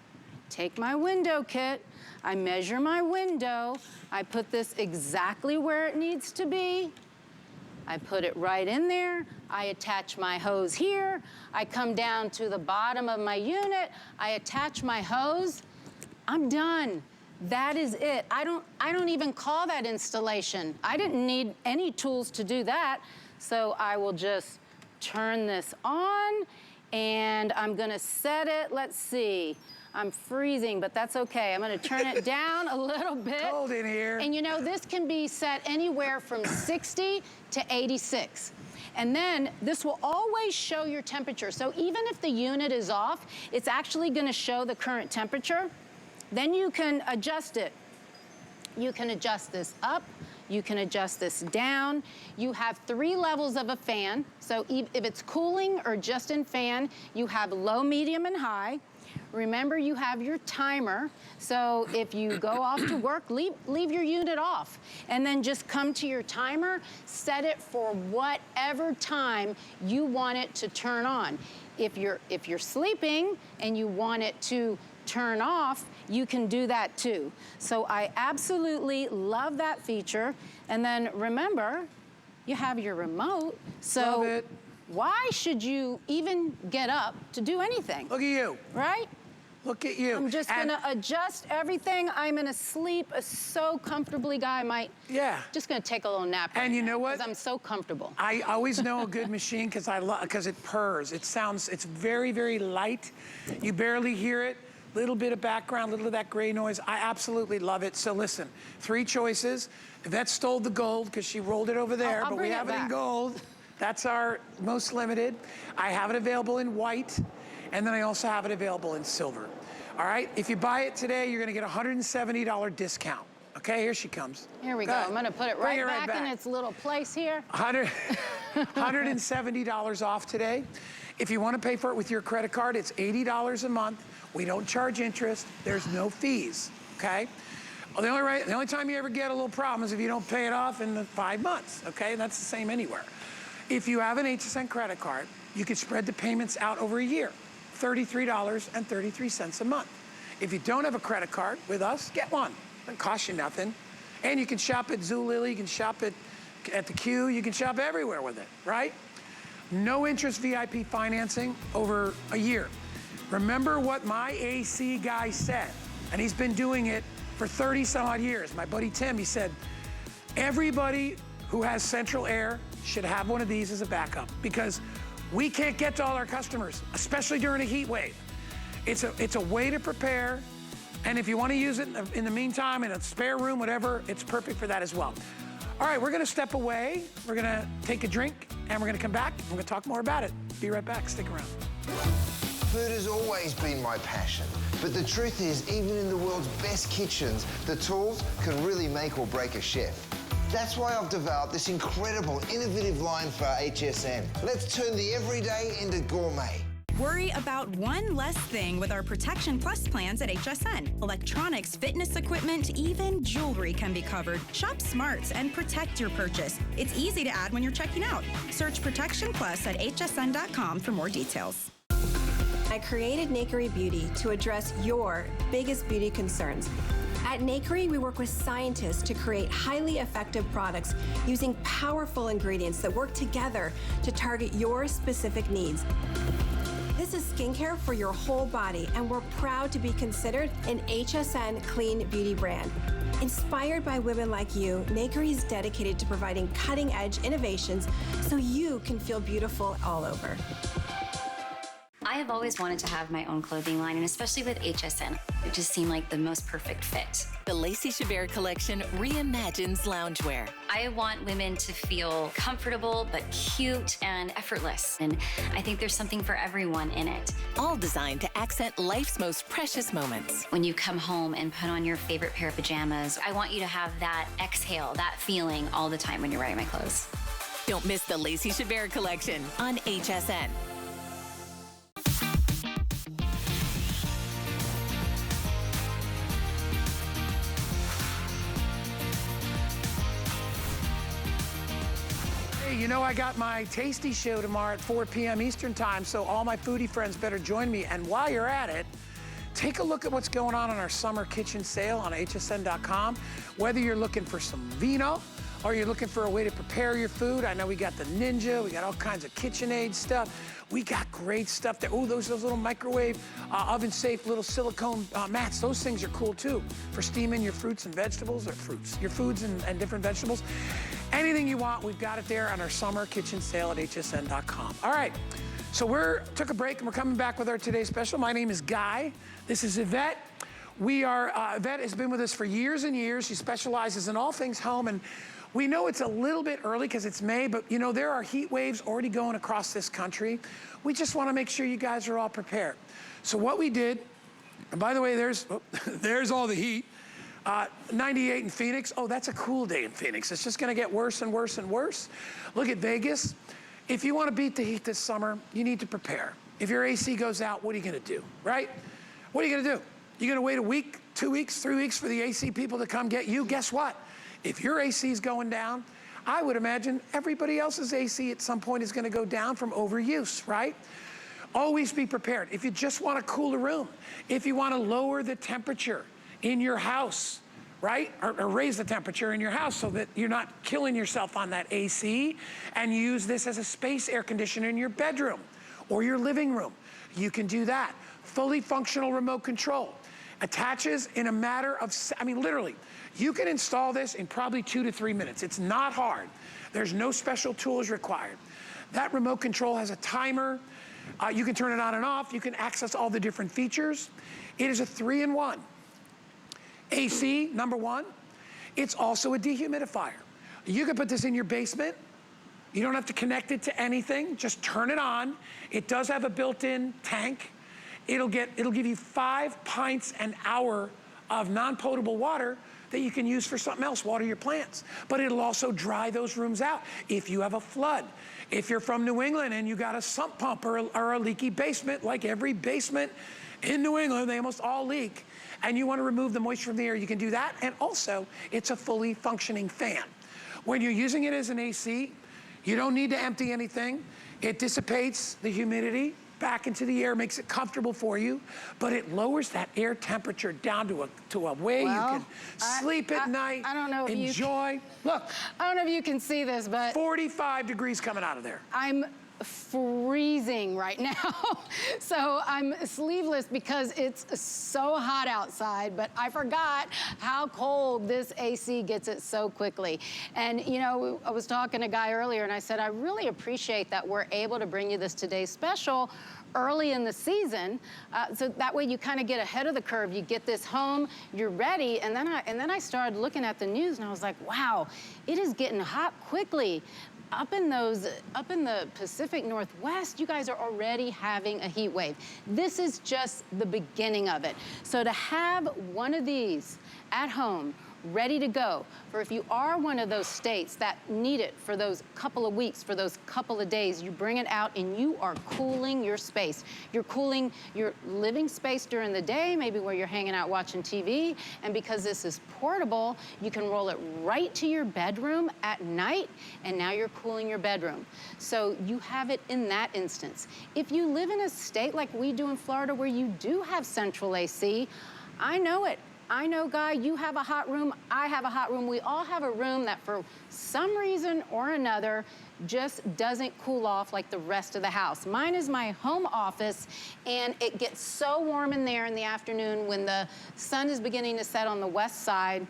window kit, I measure my window, I put this exactly where it needs to be, I put it right in there. I attach my hose here. I come down to the bottom of my unit. I attach my hose. I'm done. That is it. I don't even call that installation. I didn't need any tools to do that. So I will just turn this on and I'm gonna set it, let's see. I'm freezing, but that's okay. I'm gonna turn it down a little bit. Cold in here. And you know, this can be set anywhere from 60 to 86. And then this will always show your temperature. So even if the unit is off, it's actually gonna show the current temperature. Then you can adjust it. You can adjust this up, you can adjust this down. You have 3 levels of a fan. So if it's cooling or just in fan, you have low, medium, and high. Remember, you have your timer. So if you go off to work, leave your unit off. And then just come to your timer, set it for whatever time you want it to turn on. If you're sleeping and you want it to turn off, you can do that too. So I absolutely love that feature. And then remember, you have your remote. So love it. Why should you even get up to do anything? Look at you. Right? Look at you. I'm just gonna adjust everything. I'm gonna sleep so comfortably, Guy. I might just gonna take a little nap. And you know what? Because I'm so comfortable. I always know a good machine because it purrs. It's very, very light. You barely hear it. Little bit of background, little of that gray noise. I absolutely love it. So listen, 3 choices. Yvette stole the gold because she rolled it over there, but we have it in gold. That's our most limited. I have it available in white, and then I also have it available in silver. All right, if you buy it today, you're gonna get a $170 discount. Okay, here she comes. Here we go. I'm gonna put it right back in its little place here. $170 off today. If you wanna pay for it with your credit card, it's $80 a month. We don't charge interest. There's no fees, okay? Well, the only time you ever get a little problem is if you don't pay it off in the 5 months, okay? That's the same anywhere. If you have an HSN credit card, you can spread the payments out over a year, $33.33 a month. If you don't have a credit card with us, get one. It doesn't cost you nothing. And you can shop at Zulily, you can shop at the Q, you can shop everywhere with it, right? No interest VIP financing over a year. Remember what my AC guy said, and he's been doing it for 30 some odd years. My buddy Tim, he said, everybody who has central air should have one of these as a backup because we can't get to all our customers, especially during a heat wave. It's a way to prepare, and if you want to use it in the meantime, in a spare room, whatever, it's perfect for that as well. All right, we're gonna step away, we're gonna take a drink, and we're gonna come back, and we're gonna talk more about it. Be right back, stick around. Food has always been my passion, but the truth is, even in the world's best kitchens, the tools can really make or break a chef. That's why I've developed this incredible, innovative line for HSN. Let's turn the everyday into gourmet. Worry about one less thing with our Protection Plus plans at HSN. Electronics, fitness equipment, even jewelry can be covered. Shop smart and protect your purchase. It's easy to add when you're checking out. Search Protection Plus at hsn.com for more details. I created Nakery Beauty to address your biggest beauty concerns. At Nakery, we work with scientists to create highly effective products using powerful ingredients that work together to target your specific needs. This is skincare for your whole body, and we're proud to be considered an HSN clean beauty brand. Inspired by women like you, Nakery is dedicated to providing cutting-edge innovations so you can feel beautiful all over. I have always wanted to have my own clothing line, and especially with HSN, it just seemed like the most perfect fit. The Lacey Chabert collection reimagines loungewear. I want women to feel comfortable, but cute and effortless. And I think there's something for everyone in it. All designed to accent life's most precious moments. When you come home and put on your favorite pair of pajamas, I want you to have that exhale, that feeling all the time when you're wearing my clothes. Don't miss the Lacey Chabert collection on HSN. You know, I got my Tasty Show tomorrow at 4 p.m. Eastern time, so all my foodie friends better join me. And while you're at it, take a look at what's going on our summer kitchen sale on hsn.com. Whether you're looking for some vino, or you're looking for a way to prepare your food, I know we got the Ninja, we got all kinds of KitchenAid stuff. We got great stuff there. Oh, those little microwave, oven-safe little silicone mats. Those things are cool too for steaming your fruits and vegetables, your foods and different vegetables. Anything you want, we've got it there on our summer kitchen sale at hsn.com. All right, so took a break and we're coming back with our today's special. My name is Guy. This is Yvette. Yvette has been with us for years and years. She specializes in all things home, and we know it's a little bit early because it's May, but you know, there are heat waves already going across this country. We just want to make sure you guys are all prepared. So what we did, and by the way, there's all the heat. 98 in Phoenix. Oh, that's a cool day in Phoenix. It's just going to get worse and worse and worse. Look at Vegas. If you want to beat the heat this summer, you need to prepare. If your AC goes out, what are you going to do, right? What are you going to do? You're going to wait a week, 2 weeks, 3 weeks for the AC people to come get you? Guess what? If your AC is going down, I would imagine everybody else's AC at some point is going to go down from overuse, right? Always be prepared. If you just want to cool a room, if you want to lower the temperature in your house, right? Or raise the temperature in your house so that you're not killing yourself on that AC, and use this as a space air conditioner in your bedroom or your living room. You can do that. Fully functional remote control. Attaches in a matter of, literally, you can install this in probably 2 to 3 minutes. It's not hard. There's no special tools required. That remote control has a timer. You can turn it on and off. You can access all the different features. It is a 3-in-1. AC, number one. It's also a dehumidifier. You can put this in your basement. You don't have to connect it to anything. Just turn it on. It does have a built-in tank. It'll give you 5 pints an hour of non-potable water that you can use for something else, water your plants. But it'll also dry those rooms out if you have a flood. If you're from New England and you got a sump pump or a leaky basement, like every basement in New England, they almost all leak, and you want to remove the moisture from the air, you can do that. And also, it's a fully functioning fan. When you're using it as an AC, you don't need to empty anything. It dissipates the humidity back into the air, makes it comfortable for you, but it lowers that air temperature down to a way you can sleep at night, I don't know if enjoy. Look. I don't know if you can see this, but 45 degrees coming out of there. I'm freezing right now. So I'm sleeveless because it's so hot outside, but I forgot how cold this AC gets it so quickly. And you know, I was talking to a guy earlier and I said, I really appreciate that we're able to bring you this today's special early in the season, so that way you kind of get ahead of the curve. You get this home, you're ready, and then I started looking at the news and I was like, wow, it is getting hot quickly. Up in the Pacific Northwest, you guys are already having a heat wave. This is just the beginning of it. So to have one of these at home, ready to go, for if you are one of those states that need it for those couple of weeks, for those couple of days, you bring it out and you are cooling your space. You're cooling your living space during the day, maybe where you're hanging out watching TV, and because this is portable, you can roll it right to your bedroom at night, and now you're cooling your bedroom. So you have it in that instance. If you live in a state like we do in Florida where you do have central AC, I know it. I know, Guy, you have a hot room, I have a hot room. We all have a room that for some reason or another just doesn't cool off like the rest of the house. Mine is my home office, and it gets so warm in there in the afternoon when the sun is beginning to set on the west side,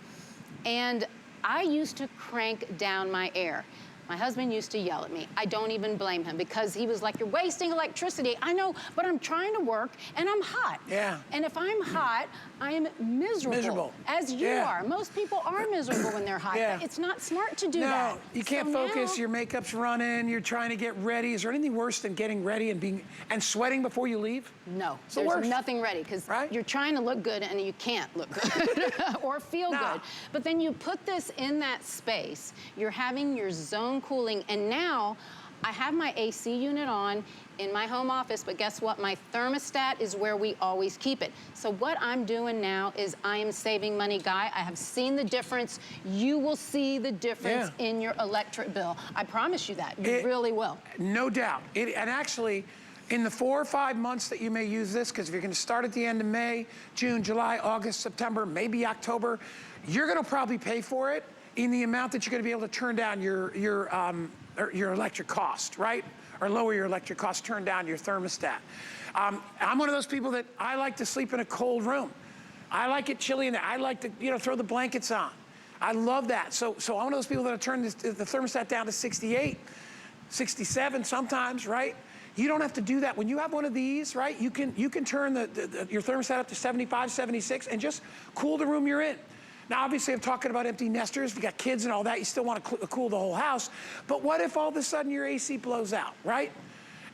and I used to crank down my air. My husband used to yell at me. I don't even blame him because he was like, you're wasting electricity. I know, but I'm trying to work and I'm hot. Yeah. And if I'm hot, I am miserable. As you are. Most people are miserable when they're hot. Yeah. But it's not smart to do that. No, you can't focus. Your makeup's running. You're trying to get ready. Is there anything worse than getting ready and sweating before you leave? No, it's the there's worst. Nothing ready because you're trying to look good and you can't look good or feel good. But then you put this in that space. You're having your zone cooling, and now I have my AC unit on in my home office, but guess what? My thermostat is where we always keep it. So what I'm doing now is I am saving money, Guy. I have seen the difference. You will see the difference in your electric bill. I promise you that. You really will. No doubt. And actually, in the 4 or 5 months that you may use this, because if you're going to start at the end of May, June, July, August, September, maybe October, you're going to probably pay for it in the amount that you're gonna be able to turn down your electric cost, right? Or lower your electric cost, turn down your thermostat. I'm one of those people that I like to sleep in a cold room. I like it chilly in there. I like to, you know, throw the blankets on. I love that. So I'm one of those people that turn the thermostat down to 68, 67 sometimes, right? You don't have to do that. When you have one of these, right, you can turn your thermostat up to 75, 76 and just cool the room you're in. Now, obviously, I'm talking about empty nesters. If you got kids and all that, you still want to cool the whole house. But what if all of a sudden your AC blows out, right?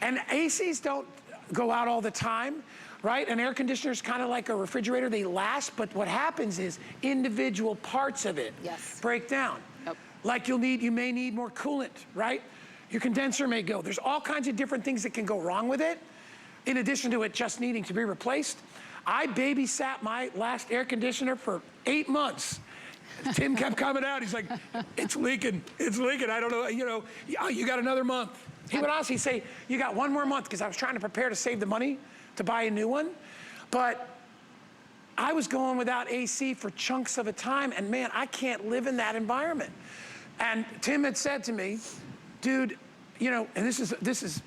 And ACs don't go out all the time, right? An air conditioner is kind of like a refrigerator. They last, but what happens is individual parts of it break down. Yep. Like you may need more coolant, right? Your condenser may go. There's all kinds of different things that can go wrong with it, in addition to it just needing to be replaced. I babysat my last air conditioner for 8 months. Tim kept coming out. He's like, it's leaking. I don't know, you know, you got another month. He would honestly say, you got one more month, because I was trying to prepare to save the money to buy a new one. But I was going without AC for chunks of a time, and man, I can't live in that environment. And Tim had said to me, dude, you know, and this is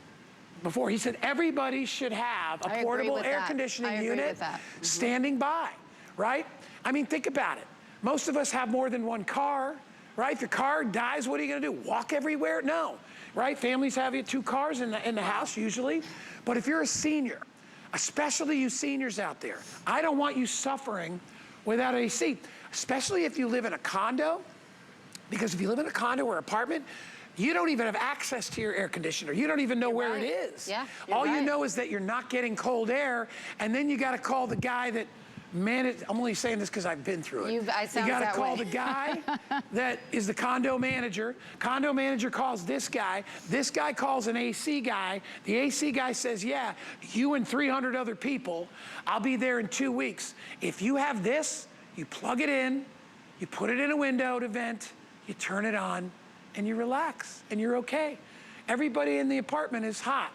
before, he said everybody should have a portable air conditioning unit standing by, right? I mean, think about it. Most of us have more than one car, right? If your car dies, what are you gonna do? Walk everywhere? No, right? Families have 2 cars in the house usually. But if you're a senior, especially you seniors out there, I don't want you suffering without AC, especially if you live in a condo, because if you live in a condo or apartment, you don't even have access to your air conditioner. You don't even know where it is. Yeah, all you know is that you're not getting cold air, and then you got to call the guy that managed. I'm only saying this because I've been through it. You got to call the guy that is the condo manager. Condo manager calls this guy. This guy calls an AC guy. The AC guy says, yeah, you and 300 other people. I'll be there in 2 weeks. If you have this, you plug it in, you put it in a window to vent, you turn it on, and you relax, and you're okay. Everybody in the apartment is hot.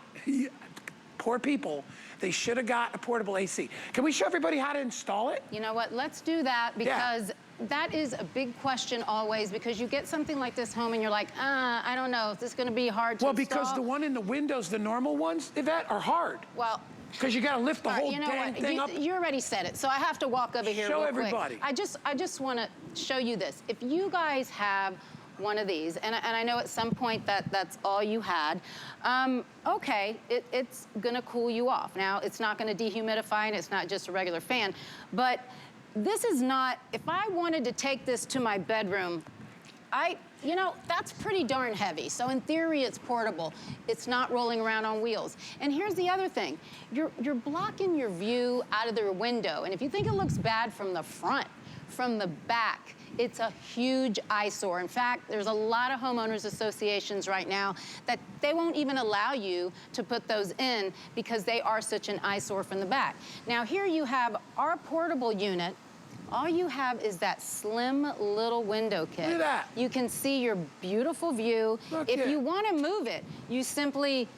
Poor people. They should have got a portable AC. Can we show everybody how to install it? You know what, let's do that, because that is a big question always, because you get something like this home and you're like, I don't know, is this gonna be hard to install? Well, because the one in the windows, the normal ones, Yvette, are hard. Well, because you got to lift the whole dang thing up. You already said it, so I have to walk over here real quick. Show everybody. I just want to show you this. If you guys have one of these, and I know at some point that's all you had, okay, it's gonna cool you off. Now, it's not gonna dehumidify, and it's not just a regular fan, but this is not, if I wanted to take this to my bedroom, you know, that's pretty darn heavy. So in theory, it's portable. It's not rolling around on wheels. And here's the other thing. You're blocking your view out of the window. And if you think it looks bad from the front, from the back, it's a huge eyesore. In fact, there's a lot of homeowners associations right now that they won't even allow you to put those in because they are such an eyesore from the back. Now here you have our portable unit. All you have is that slim little window kit. Look at that. You can see your beautiful view. If you want to move it, you simply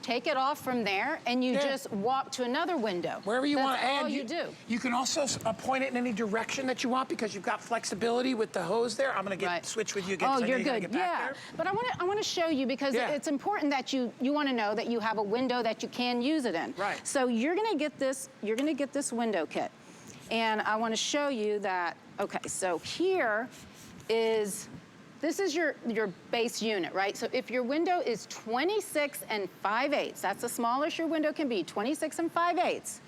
take it off from there, and you just walk to another window. Wherever you want to add. That's all you do. You can also point it in any direction that you want, because you've got flexibility with the hose there. I'm going to switch with you again. Oh, you're good. Yeah. But I want to show you, because it's important that you want to know that you have a window that you can use it in. Right. So you're going to get this. You're going to get this window kit, and I want to show you that. Okay. So here is. This is your base unit, right? So if your window is 26 5/8, that's the smallest your window can be, 26 5/8.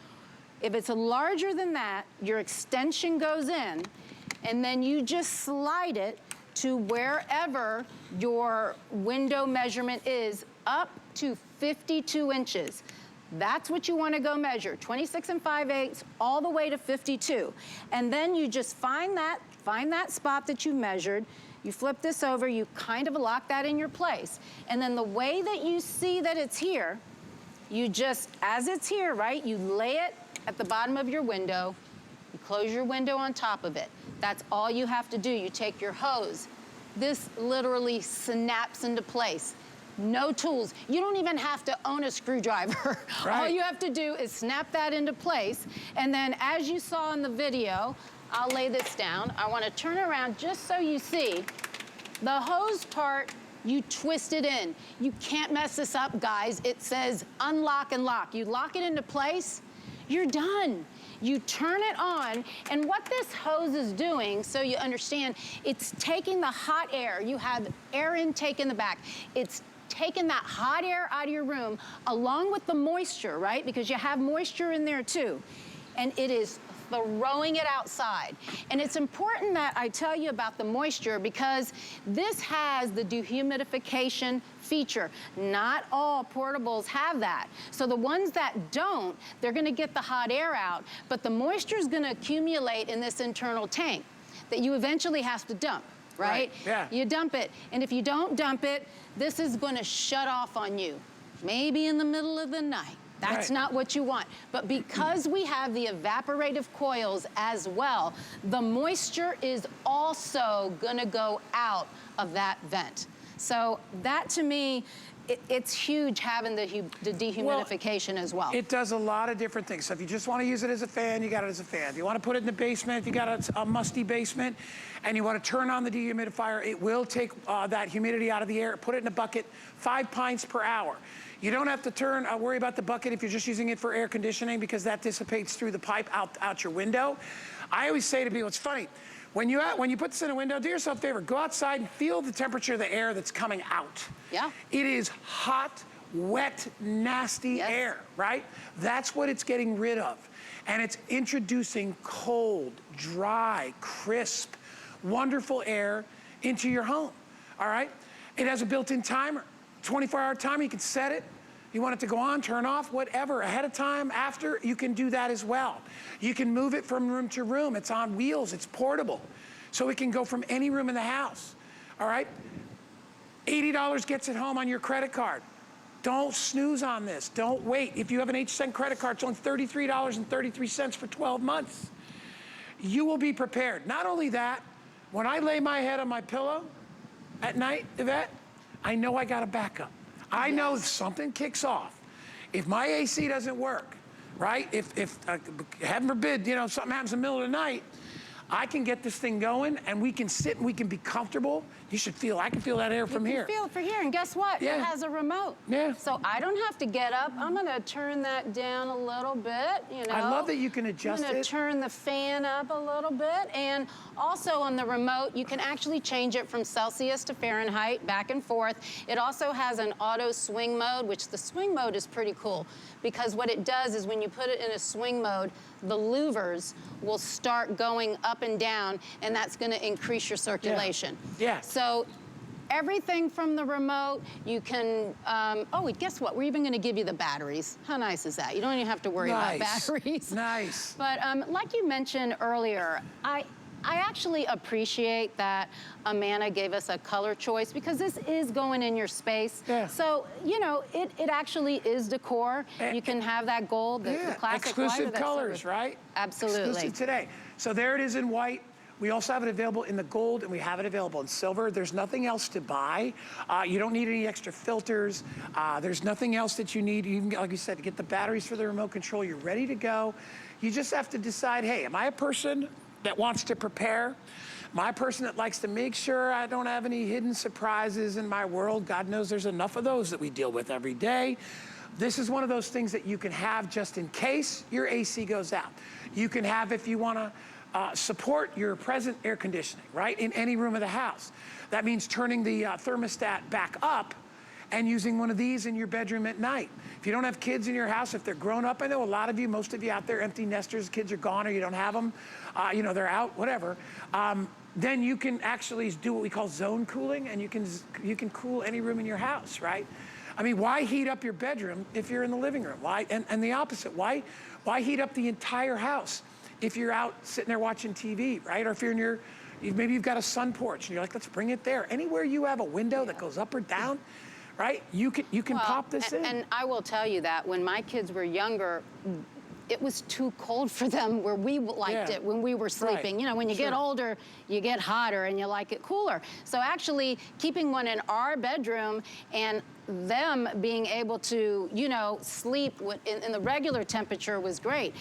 If it's larger than that, your extension goes in, and then you just slide it to wherever your window measurement is, up to 52 inches. That's what you want to go measure, 26 5/8 all the way to 52. And then you just find that spot that you measured. You flip this over, you kind of lock that in your place. And then the way that you see that it's here, you just, as it's here, right, you lay it at the bottom of your window, you close your window on top of it. That's all you have to do. You take your hose. This literally snaps into place. No tools. You don't even have to own a screwdriver. Right. All you have to do is snap that into place. And then, as you saw in the video, I'll lay this down. I want to turn around just so you see. The hose part, you twist it in. You can't mess this up, guys. It says unlock and lock. You lock it into place, you're done. You turn it on, and what this hose is doing, so you understand, it's taking the hot air. You have air intake in the back. It's taking that hot air out of your room along with the moisture, right? Because you have moisture in there too. And it is throwing it outside. And it's important that I tell you about the moisture because this has the dehumidification feature. Not all portables have that. So the ones that don't, they're gonna get the hot air out, but the moisture is gonna accumulate in this internal tank that you eventually have to dump, right? Yeah. You dump it, and if you don't dump it, this is gonna shut off on you, maybe in the middle of the night. That's not what you want. But because we have the evaporative coils as well, the moisture is also gonna go out of that vent. So that to me, it's huge having the dehumidification as well. It does a lot of different things. So if you just want to use it as a fan, you got it as a fan. If you want to put it in the basement, if you got a musty basement, and you want to turn on the dehumidifier, it will take that humidity out of the air, put it in a bucket, 5 pints per hour. You don't have to worry about the bucket if you're just using it for air conditioning because that dissipates through the pipe out your window. I always say to people, it's funny, when you put this in a window, do yourself a favor, go outside and feel the temperature of the air that's coming out. Yeah. It is hot, wet, nasty air, right? That's what it's getting rid of. And it's introducing cold, dry, crisp, wonderful air into your home, all right? It has a built-in timer, 24-hour timer, you can set it. You want it to go on, turn off, whatever, ahead of time, after, you can do that as well. You can move it from room to room. It's on wheels, it's portable. So it can go from any room in the house, all right? $80 gets it home on your credit card. Don't snooze on this, don't wait. If you have an HSN credit card, it's only $33.33 for 12 months. You will be prepared. Not only that, when I lay my head on my pillow at night, Yvette, I know I got a backup. I know if something kicks off, if my AC doesn't work, right? If heaven forbid, you know, something happens in the middle of the night, I can get this thing going and we can sit and we can be comfortable. You should feel, I can feel that air from here. You can feel it from here, and guess what? Yeah. It has a remote. Yeah. So I don't have to get up. I'm gonna turn that down a little bit, you know. I love that you can adjust it. I'm gonna turn the fan up a little bit, and also on the remote, you can actually change it from Celsius to Fahrenheit, back and forth. It also has an auto swing mode, which the swing mode is pretty cool, because what it does is when you put it in a swing mode, the louvers will start going up and down, and that's gonna increase your circulation. Yeah. So everything from the remote, you can, oh, guess what? We're even gonna give you the batteries. How nice is that? You don't even have to worry about batteries. Nice. But like you mentioned earlier, I actually appreciate that Amana gave us a color choice because this is going in your space. Yeah. So, you know, it actually is decor. You can have that gold, the classic exclusive white, colors, right? Absolutely. Exclusive today. So there it is in white. We also have it available in the gold, and we have it available in silver. There's nothing else to buy. You don't need any extra filters. There's nothing else that you need. You can, like you said, get the batteries for the remote control. You're ready to go. You just have to decide, hey, am I a person that wants to prepare? Am I a person that likes to make sure I don't have any hidden surprises in my world? God knows there's enough of those that we deal with every day. This is one of those things that you can have just in case your AC goes out. You can have if you want to support your present air conditioning, right, in any room of the house. That means turning the thermostat back up and using one of these in your bedroom at night. If you don't have kids in your house, if they're grown up, I know a lot of you, most of you out there, empty nesters, kids are gone or you don't have them, you know, they're out, whatever, then you can actually do what we call zone cooling, and you can cool any room in your house, right? I mean, why heat up your bedroom if you're in the living room? Why, and the opposite, why heat up the entire house if you're out sitting there watching TV, right? Or if you're in your, maybe you've got a sun porch and you're like, let's bring it there. Anywhere you have a window that goes up or down, right? You can pop this in. And I will tell you that when my kids were younger, it was too cold for them where we liked it when we were sleeping. Right. You know, when you get older, you get hotter and you like it cooler. So actually keeping one in our bedroom and them being able to, you know, sleep in the regular temperature was great.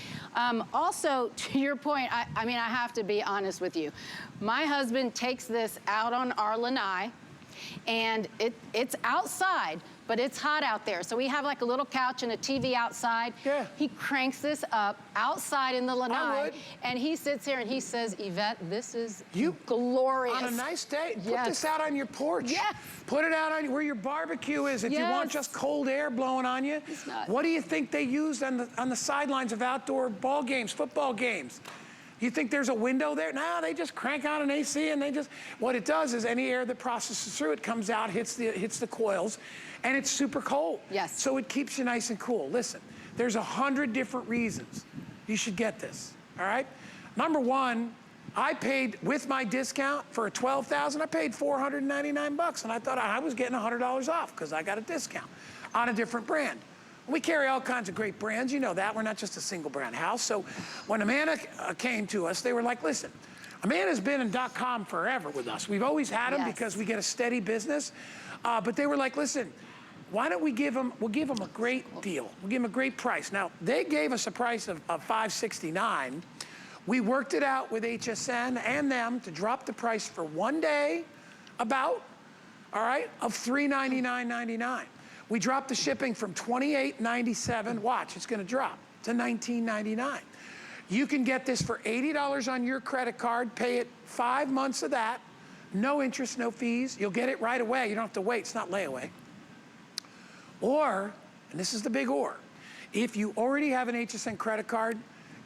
Also, to your point, I mean, I have to be honest with you. My husband takes this out on our lanai, and it's outside, but it's hot out there. So we have like a little couch and a TV outside. Yeah. He cranks this up outside in the lanai, and he sits here and he says, Yvette, this is glorious. On a nice day, put Yes. this out on your porch. Yes. Put it out on where your barbecue is. If you want Yes. just cold air blowing on you. It's not. What do you think they used on the sidelines of outdoor ball games, football games? You think there's a window there? No, they just crank out an AC and they just, what it does is any air that processes through it comes out, hits the coils, and it's super cold. Yes. So it keeps you nice and cool. Listen, there's 100 different reasons you should get this, all right? Number one, I paid, with my discount for a $12,000, I paid $499, and I thought I was getting $100 off because I got a discount on a different brand. We carry all kinds of great brands, you know that. We're not just a single brand house. So when Amana came to us, they were like, listen, Amana's been in .com forever with us. We've always had them because we get a steady business. But they were like, listen, why don't we we'll give them a great deal. We'll give them a great price. Now, they gave us a price of $569. We worked it out with HSN and them to drop the price for 1 day, all right, of $399.99. We dropped the shipping from $28.97, watch, it's gonna drop, to $19.99. You can get this for $80 on your credit card, pay it 5 months of that, no interest, no fees. You'll get it right away, you don't have to wait, it's not layaway. Or, and this is the big or, if you already have an HSN credit card,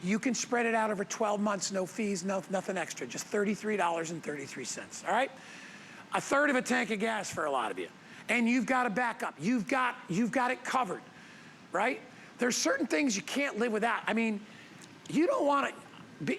you can spread it out over 12 months, no fees, nothing extra, just $33.33, all right? A third of a tank of gas for a lot of you. And you've got a backup. You've got it covered, right? There's certain things you can't live without. I mean, you don't want to,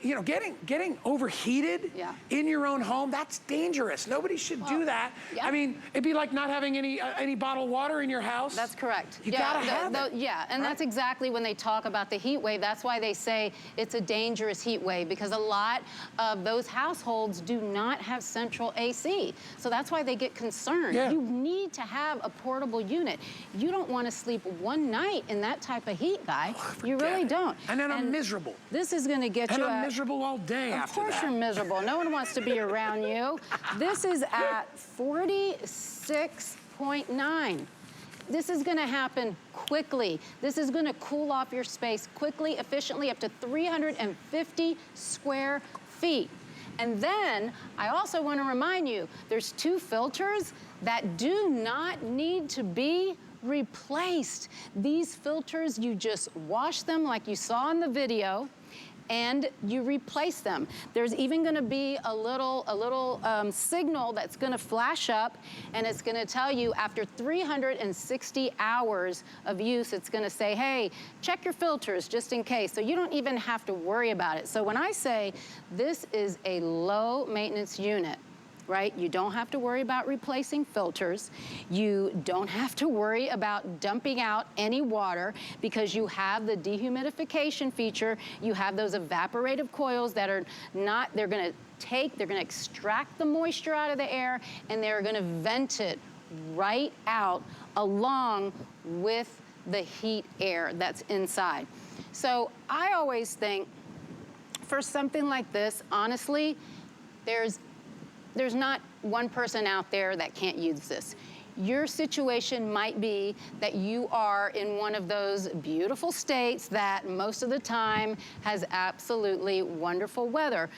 you know, getting overheated in your own home, that's dangerous. Nobody should do that. Yeah. I mean, it'd be like not having any bottled water in your house. That's correct. You gotta have it. Yeah, and right? that's exactly when they talk about the heat wave. That's why they say it's a dangerous heat wave, because a lot of those households do not have central AC. So that's why they get concerned. Yeah. You need to have a portable unit. You don't want to sleep one night in that type of heat, guy. You really don't. And then I'm miserable. This is going to get you I'm miserable all day after that. Of course you're miserable. No one wants to be around you. This is at 46.9. This is gonna happen quickly. This is gonna cool off your space quickly, efficiently, up to 350 square feet. And then, I also wanna remind you, there's 2 filters that do not need to be replaced. These filters, you just wash them like you saw in the video, and you replace them. There's even gonna be a little signal that's gonna flash up, and it's gonna tell you after 360 hours of use, it's gonna say, hey, check your filters just in case. So you don't even have to worry about it. So when I say this is a low maintenance unit, right? You don't have to worry about replacing filters. You don't have to worry about dumping out any water because you have the dehumidification feature. You have those evaporative coils that are not, they're gonna extract the moisture out of the air, and they're gonna vent it right out along with the heat air that's inside. So I always think for something like this, honestly, there's not one person out there that can't use this. Your situation might be that you are in one of those beautiful states that most of the time has absolutely wonderful weather.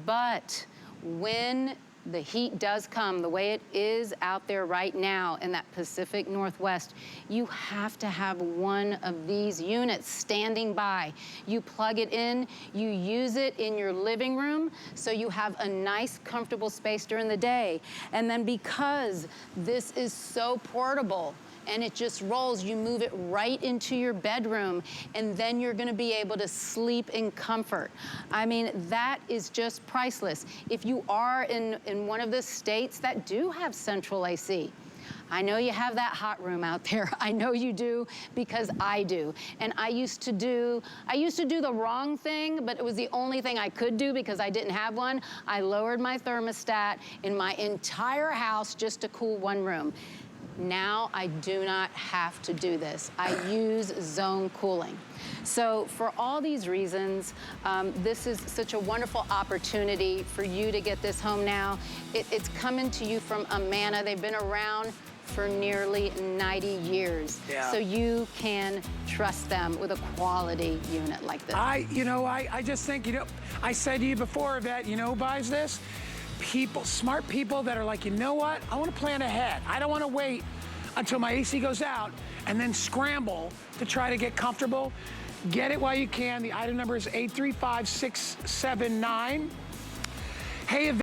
But when the heat does come, the way it is out there right now in that Pacific Northwest, you have to have one of these units standing by. You plug it in, you use it in your living room, so you have a nice, comfortable space during the day. And then because this is so portable, and it just rolls, you move it right into your bedroom, and then you're gonna be able to sleep in comfort. I mean, that is just priceless. If you are in one of the states that do have central AC, I know you have that hot room out there. I know you do, because I do. And I used to do the wrong thing, but it was the only thing I could do because I didn't have one. I lowered my thermostat in my entire house just to cool one room. Now I do not have to do this. I use zone cooling. So for all these reasons, this is such a wonderful opportunity for you to get this home now. It's coming to you from Amana. They've been around for nearly 90 years. Yeah. So you can trust them with a quality unit like this. I just think, I said to you before, Yvette, who buys this? People, smart people that are like, you know what? I want to plan ahead. I don't want to wait until my AC goes out and then scramble to try to get comfortable. Get it while you can. The item number is 835679. Hey, Yvette.